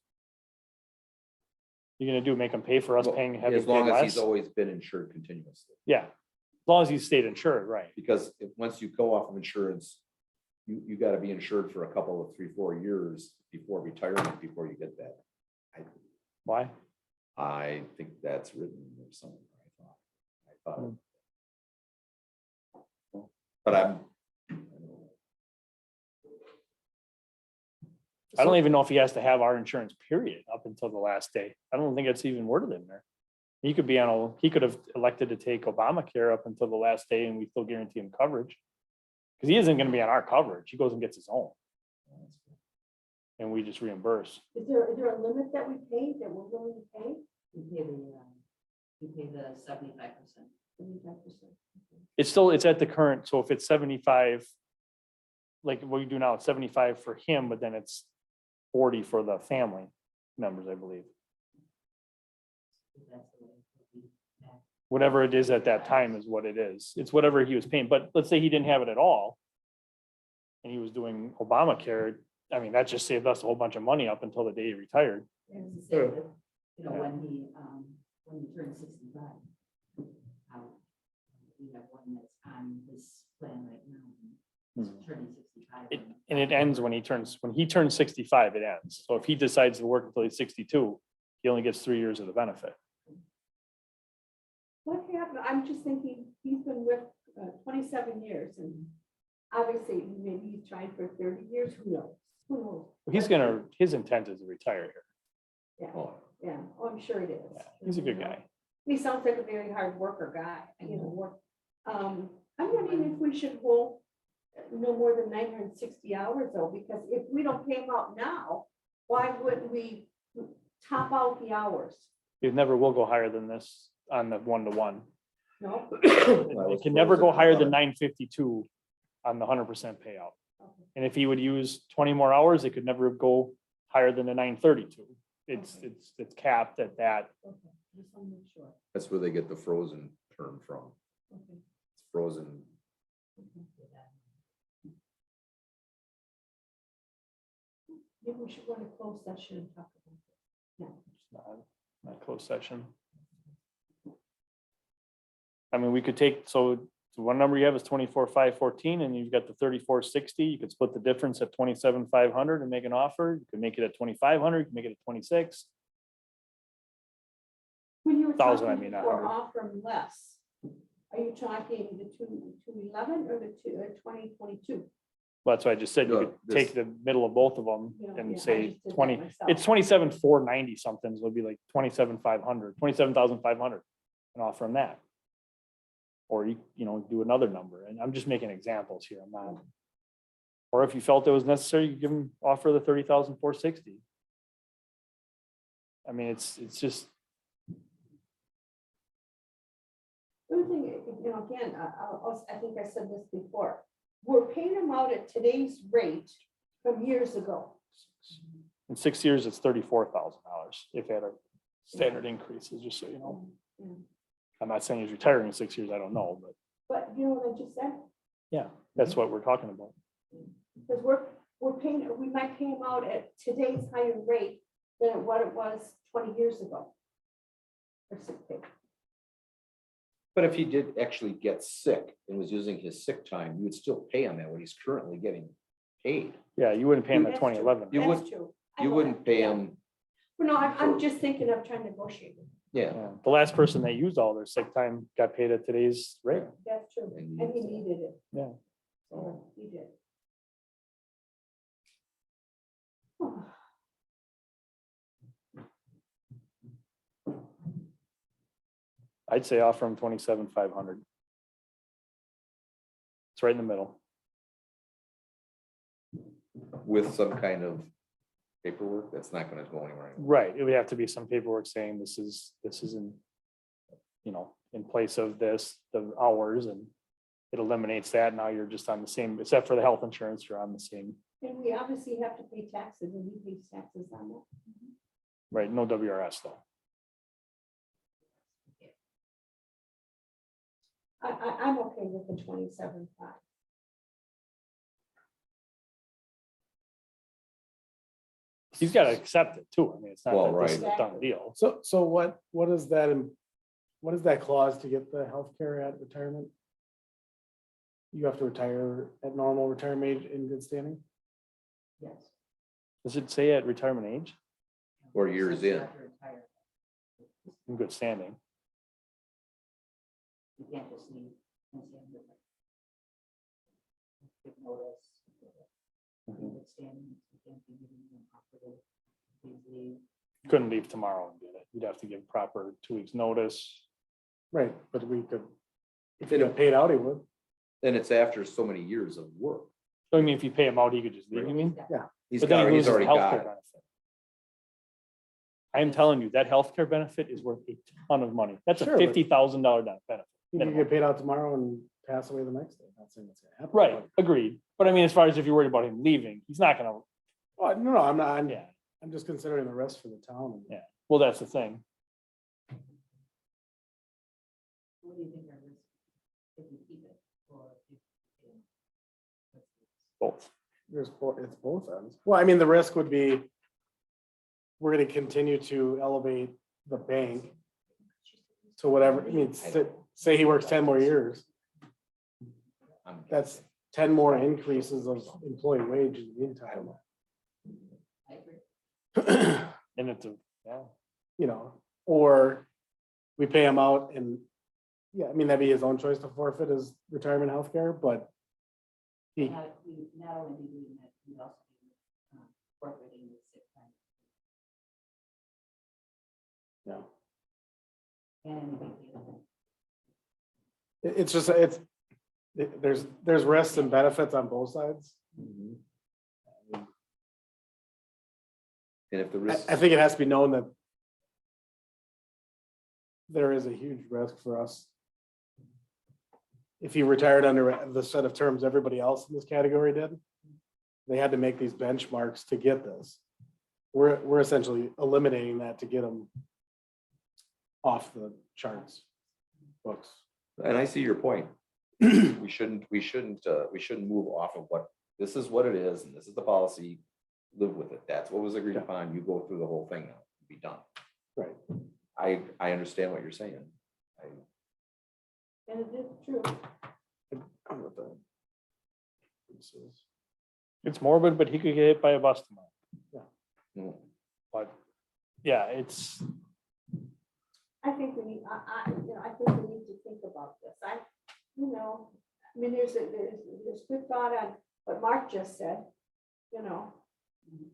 You're gonna do, make him pay for us Well, paying, having As paid long as he's less? always been insured continuously, Yeah, as long as he's stayed insured, right? because once you go off of insurance, you gotta be insured for a couple of 3, 4 years before retirement, before you get that. Why? I think that's written or something. I thought. But I don't even know if he has to have our insurance period up until the last day. I don't think it's even worded in there. He could be on he could have elected to take Obamacare up until the last day and we still guarantee him coverage. Because he isn't gonna be on our coverage. He goes and gets his own. And we just reimburse. Is there a limit that we pay, that we're willing to pay? You pay the 75%. 75%. It's at the current, so if it's 75, like what we do now, it's 75 for him, but then it's 40 for the family members, I believe. That's the way it would be back. Whatever it is at that time is what it is. It's whatever he was paying, but let's say he didn't have it at all. And he was doing Obamacare, I mean, that just saved us a whole bunch of money up until the day he retired. And it's the same with, when he turns 65. We have one that's on this plan right now. He's turning 65. And it ends when he turns 65, it ends. So if he decides to work until he's 62, he only gets 3 years of the benefit. What happened, I'm just thinking, he's been with 27 years and obviously maybe he's trying for 30 years, who knows? Who knows? His intent is to retire here. Yeah, Oh, yeah, oh, I'm sure it is. Yeah, he's a good guy. He sounds like a very hard worker guy, work I'm wondering if we should hold no more than 960 hours though, because if we don't pay them out now, why wouldn't we top out the hours? You never will go higher than this on the 1-to-1. No? It can never go higher than 952 on the 100% payout. Okay. And if he would use 20 more hours, it could never go higher than the 932. It's capped at that. Okay, just want to make sure. That's where they get the frozen term from. Okay. It's frozen. Maybe we should go into closed session and talk about it. Not closed session. I mean, we could take, so one number you have is 24,514 and you've got the 3460. You could split the difference at 27,500 and make an offer. You could make it at 2,500, you could make it at 26. When you were 1,000, I talking mean, not before 100. offering less, are you talking the 211 or the 2022? Well, that's what I just said. You No, could take the middle of both of them Yeah, and yeah, I say just did that 20, myself. it's 27,490 something, so it'd be like 27,500, 27,500 and offer them that. Or you know, do another number, and I'm just making examples here, I'm not. Or if you felt it was necessary, you give them, offer the 30,460. I mean, it's just, The other thing, you know, again, I think I said this before, we're paying them out at today's rate from years ago. in 6 years, it's $34,000 if they had a standard increases, just so you know. Yeah. I'm not saying he's retiring in 6 years, I don't know, but But you know what I just said? yeah, that's what we're talking about. Because we're paying, we might pay them out at today's higher rate than what it was 20 years ago. Or sick pay. But if he did actually get sick and was using his sick time, you would still pay him at what he's currently getting paid. Yeah, you wouldn't pay him at That's true. 2011. You That's would- true. I You know wouldn't that, pay yeah. him, But no, I'm just thinking of trying to negotiate. yeah. Yeah, the last person that used all their sick time got paid at today's rate. That's true. And And he needed it. Yeah. So he did. I'd say offer him 27,500. It's right in the middle. With some kind of paperwork, that's not gonna go anywhere. Right, it would have to be some paperwork saying this is in, you know, in place of this, the hours, and it eliminates that. Now you're just on the same, except for the health insurance, you're on the same, And we obviously have to pay taxes and he pays taxes on that. right? No WRS though. I'm okay with the 27.5. He's got to accept it too. I mean, it's not Well, that this is right. a done deal. So what is that, what is that clause to get the healthcare at retirement? You have to retire at normal retirement age in good standing? Yes. Does it say at retirement age? Or years in. After retire, In good standing. you can't just leave. and say, "I'm good." Give notice. In good standing, you can't be giving them operative, please leave. Couldn't leave tomorrow and get it. You'd have to give proper 2 weeks notice. Right, but we could, if it got paid out, he would. Then it's after so many years of work. So I mean, if you pay him out, he could just leave, you mean? He's But then he got, he's loses the already healthcare got it. benefit. I'm telling you, that healthcare benefit is worth a ton of money. That's a Sure, but- $50,000 benefit. He could get paid out tomorrow and pass away the next day. Not saying that's gonna happen. Right, agreed. But I mean, as far as if you're worried about him leaving, he's not gonna, Well, no, I'm not, yeah, I'm just considering the rest for the town. Yeah. well, that's the thing. What do you think are risks if you keep it or if? Both. There's, it's both ends. Well, I mean, the risk would be we're gonna continue to elevate the bank to whatever, I mean, say he works 10 more years, I'm that's 10 more increases of employee wage in the meantime. I agree. And it's a, yeah, You know, or we pay him out and, yeah, I mean, that'd be his own choice to forfeit his retirement health care, but he, Not only be doing that, we also be incorporating the sick time. you know, And vacation. It's just, there's risks and benefits on both sides. And if the I risk. I think it has to be known that there is a huge risk for us. If he retired under the set of terms everybody else in this category did, they had to make these benchmarks to get this. We're essentially eliminating that to get them off the charts books. And I see your point. We shouldn't move off of what, this is what it is, and this is the policy, live with it. That's what was agreed Yeah. upon. You go through the whole thing now, be done. Right. I understand what you're saying. And it is true. It's morbid, but he could get hit by a bus tomorrow. Mm. But, yeah, it's, I think we need, I think we need to think about this. I mean, there's good thought on what Mark just said,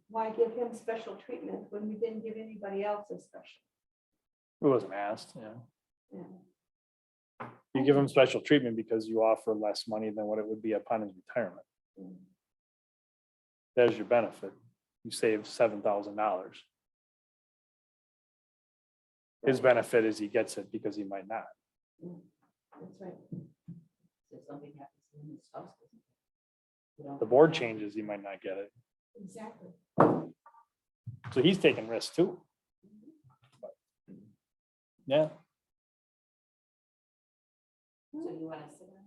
why give him special treatment when we didn't give anybody else a special? it wasn't asked, yeah. Yeah. You give him special treatment because you offer less money than what it would be upon his retirement. There's your benefit. You save $7,000. His benefit is he gets it because he might not. That's right. If something happens to him, his spouse doesn't. You know? The board changes, he might not get it. Exactly. So he's taking risks too. Yeah, So you want to sit on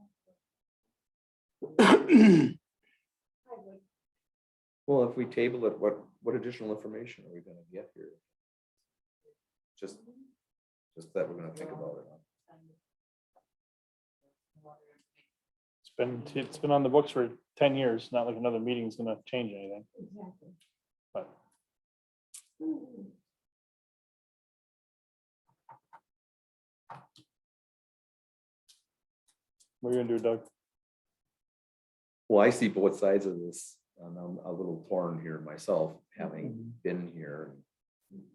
I would. Well, if we table it, what additional information are we gonna get here? Just that we're gonna think about it. it's been on the books for 10 years, not like another meeting is gonna change anything, Exactly. but what are you gonna do, Doug? Well, I see both sides of this, and I'm a little torn here myself, having been here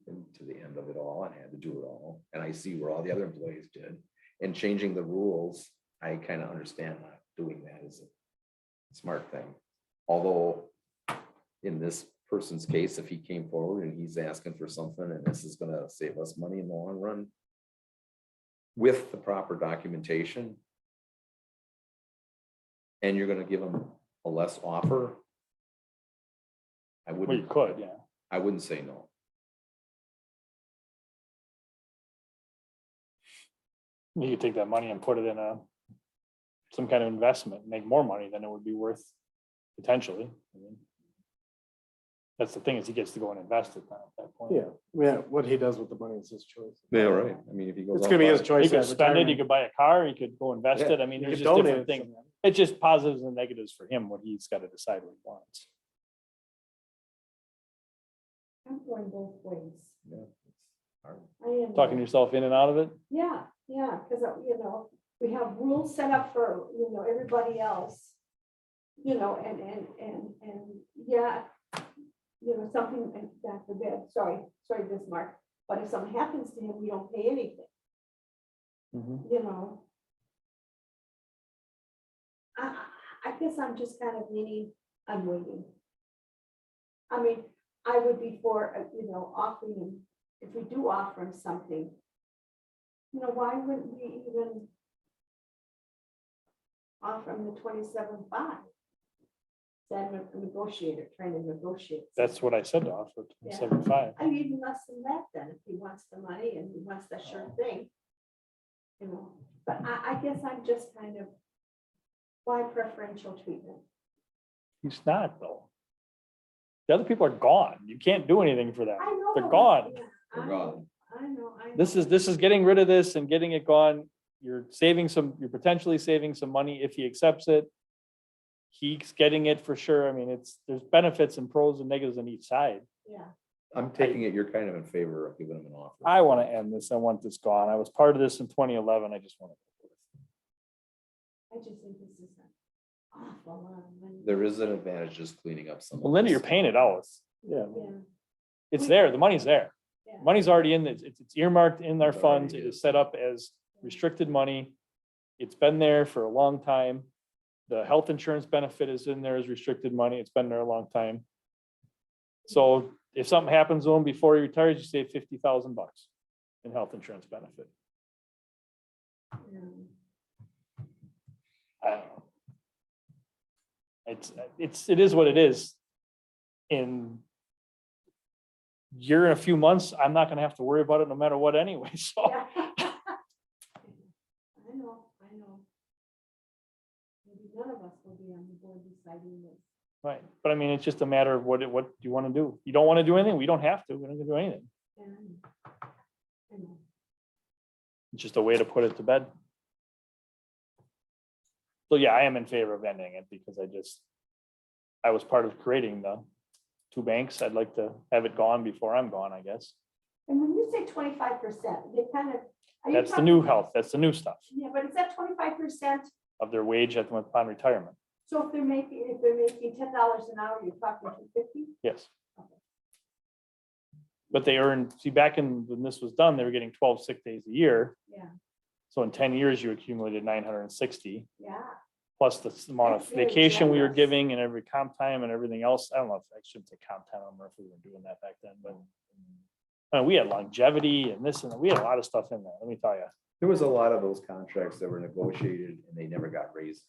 and to the end of it all and had to do it all. And I see where all the other employees did, and changing the rules, I kind of understand not doing that is a smart thing. Although in this person's case, if he came forward and he's asking for something and this is gonna save us money in the long run with the proper documentation, and you're gonna give them a less offer, I Well, you wouldn't, could, yeah. I wouldn't say no. You could take that money and put it in some kind of investment, make more money than it would be worth potentially. I mean, that's the thing, is he gets to go and invest it now at that point. Yeah, what he does with the money is his choice. Yeah, right. I mean, if he goes. It's gonna be his choice. He could at spend it, he retirement. could buy a car, he could go invest Yeah, it. I mean, He there's could just donate different it things. somewhere. It's just positives and negatives for him, what he's got to decide what he wants. I'm going both ways. Yeah, it's hard. I am. Talking yourself in and out of it. Yeah, because, we have rules set up for, everybody else. And yeah, something, and God forbid, sorry, Bismarck, but if something happens to him, we don't pay anything, I guess I'm just kind of leaning, I'm waiting. I mean, I would be for, offering him, if we do offer him something, why wouldn't we even offer him the 27.5? Then a negotiator, trying to negotiate. That's what I said to offer, 75. I mean, even less than that then, if he wants the money and he wants that sure thing. But I guess I'm just kind of, why preferential treatment? He's not though. The other people are gone. You can't do anything for them. I know. They're gone. Yeah, They're I gone. know, I know. This is getting rid of this and getting it gone. You're you're potentially saving some money if he accepts it. He's getting it for sure. I mean, there's benefits and pros and negatives on each side. Yeah, I'm taking it, you're kind of in favor of giving him an offer. I want to end this. I want this gone. I was part of this in 2011. I just want to. I just think this is an awful lot of money. There is an advantage just cleaning up some. of Well, Linda, this. you're paying it out. Yeah. Yeah, It's there. The money's there. yeah. Money's already in it. It's earmarked in their It already funds. It is. is set up as restricted money. It's been there for a long time. The health insurance benefit is in there as restricted money. It's been there a long time. So if something happens to him before he retires, you save $50,000 in health insurance benefit. I don't know. It is what it is. In year and a few months, I'm not gonna have to worry about it no matter what anyway, so. Yeah. I know. Maybe none of us will be on the board deciding this. Right, but I mean, it's just a matter of what you wanna do. You don't wanna do anything, we don't have to, we don't have to do anything. And I know. It's just a way to put it to bed. So yeah, I am in favor of ending it because I was part of creating the two banks. I'd like to have it gone before I'm gone, I guess. And when you say 25%, they kind of. are you That's the talking- new health, that's the new stuff Yeah, but is that 25%? of their wage upon retirement. So if they're making $10 an hour, you're talking $250? Yes. But they earn, see, back when this was done, they were getting 12 sick days a year. Yeah, So in 10 years, you accumulated 960, yeah. plus the amount of That's very vacation we were generous. giving and every comp time and everything else. I don't know if I shouldn't say comp time, I don't remember if we were doing that back then, but we had longevity and this, and we had a lot of stuff in there, let me tell you. There was a lot of those contracts that were negotiated and they never got raises.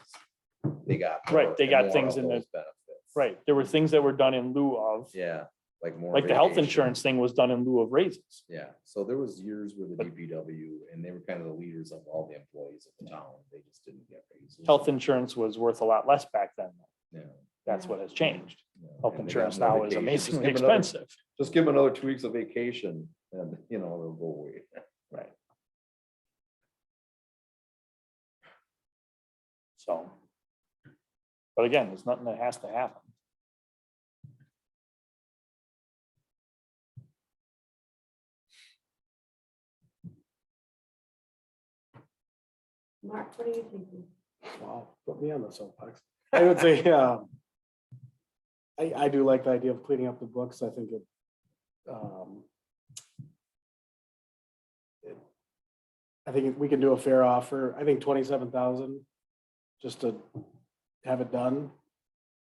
They got. Right, more they and got more things of in there. those benefits. Right, there were things that were done in lieu of, Yeah, like more. like the health vacation. insurance thing was done in lieu of raises. Yeah, so there was years with the DPW and they were kind of the leaders of all the employees of the town. They just didn't get raises. Health insurance was worth a lot less back then. Yeah. That's what has changed. yeah, Health and they insurance got more now is vacation. Just amazingly give another- expensive. Just give them another 2 weeks of vacation and, they'll go away. Right. So. But again, there's nothing that has to happen. Mark, what are you thinking? Wow, put me on the soapbox. I would say, I do like the idea of cleaning up the books. I think I think we can do a fair offer. I think 27,000 just to have it done.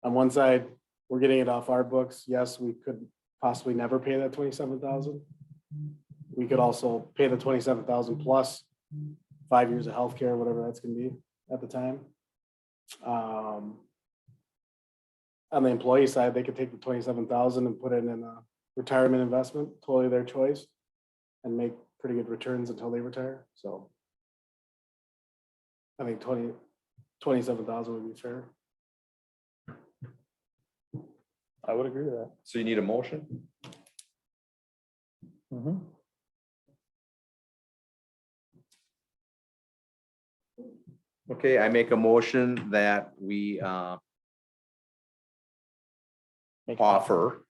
On one side, we're getting it off our books. Yes, we could possibly never pay that 27,000. We could also pay the 27,000 plus 5 years of healthcare, whatever that's gonna be at the time. On the employee side, they could take the 27,000 and put it in a retirement investment, totally their choice, and make pretty good returns until they retire, so. I think 27,000 would be fair. I would agree with that. So you need a motion? Mhm. Okay, I make a motion that we Make- offer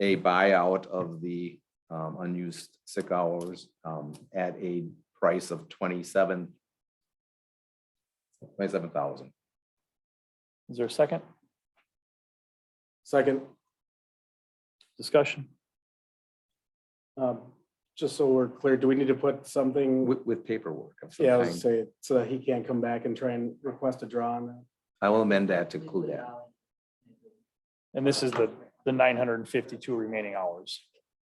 a buyout of the unused sick hours at a price of 27,000. Is there a second Second, discussion? just so we're clear, do we need to put something, With paperwork of some yeah, I was kind. say, so that he can't come back and try and request a draw on that? I will amend that to include that. And this is the 952 remaining hours.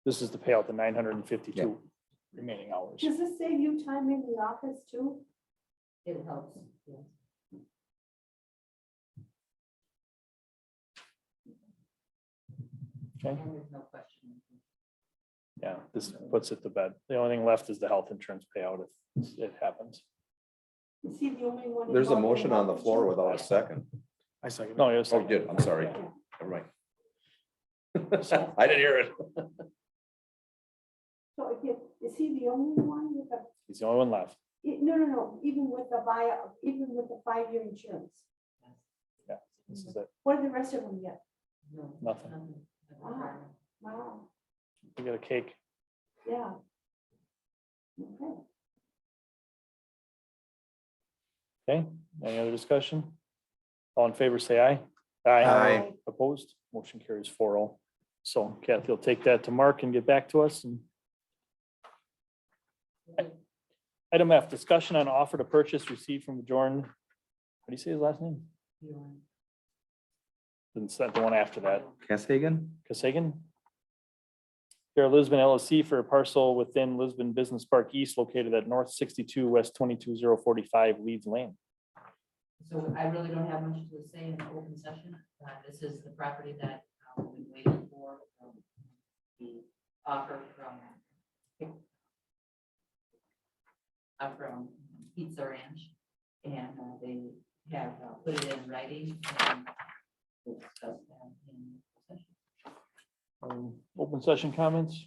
This is to pay out the 952 remaining hours. Does this save you time in the office too? It helps, yes. Okay, And there's no question. yeah, this puts it to bed. The only thing left is the health insurance payout if it happens. Is he the only one? There's a involved in motion on the health floor insurance? without a second. I second. No, yes. Oh, you did, I'm sorry. Never mind. I didn't hear it. So again, is he the only one with the, He's the only one left. no, even with the buyout, even with the 5-year insurance? This is it. What did the rest of them get? No, Nothing. Wow. Wow, We got a cake. yeah. Okay. Okay, any other discussion? All in favor, say aye. Aye. Opposed, motion carries 4-0. So Kathy will take that to Mark and get back to us, and Item F, discussion on offer to purchase received from Bjorn. How do you say his last name? Didn't set the one after that. Kasagan? Kasagan? Care Lisbon LLC for a parcel within Lisbon Business Park East located at North 62 West 22045 Leeds Lane. So I really don't have much to say in the open session. This is the property that we've been waiting for. The offer from Pizza Ranch. And they have put it in writing. And we'll discuss that in session. Open session comments?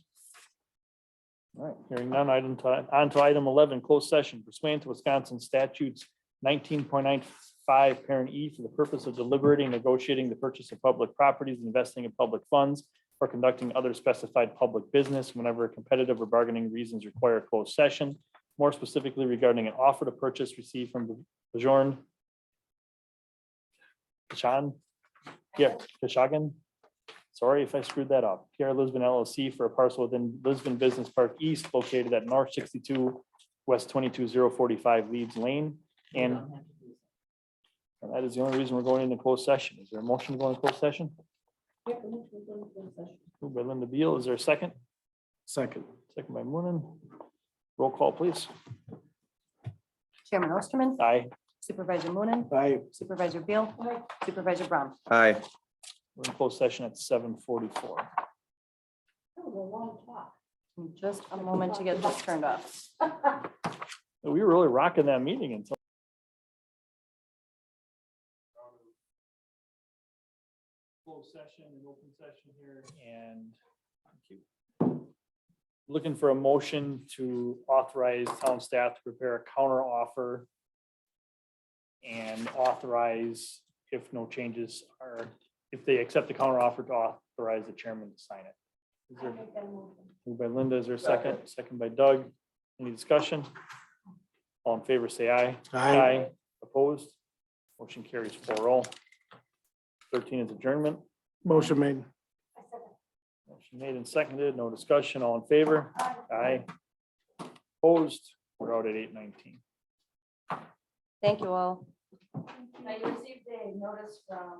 All right, hearing none, on to item 11, closed session pursuant to Wisconsin statutes 19.95 parent E for the purpose of deliberating, negotiating the purchase of public properties, investing in public funds, or conducting other specified public business whenever competitive or bargaining reasons require closed session. More specifically regarding an offer to purchase received from Bjorn Kashan, Kashagan. Sorry if I screwed that up. Care Lisbon LLC for a parcel within Lisbon Business Park East located at North 62 West 22045 Leeds Lane. We And don't have to do that. that is the only reason we're going into closed session. Is there a motion to go into closed session? Moved by Linda Beal. Is there a second? Second. Second by Moonen. Roll call, please. Chairman Osterman, Aye. Supervisor Moonen, Aye. Supervisor Beal, Supervisor Brown. Aye. We're in closed session at 7:44. That was a long talk. Just a moment to get this turned off. We were really rocking that meeting until. Closed session and open session here and. Thank you. Looking for a motion to authorize town staff to prepare a counter offer. And authorize, if no changes are, if they accept the counter offer, to authorize the chairman to sign it. Is there- Moved by Linda, is there a second? Second by Doug. Any discussion? All in favor, say aye. Aye. Opposed? Motion carries 4-0. 13 is adjournment. Motion made. Motion made and seconded. No discussion. All in favor? Aye. Opposed? We're out at 8:19. Thank you all. I received a notice from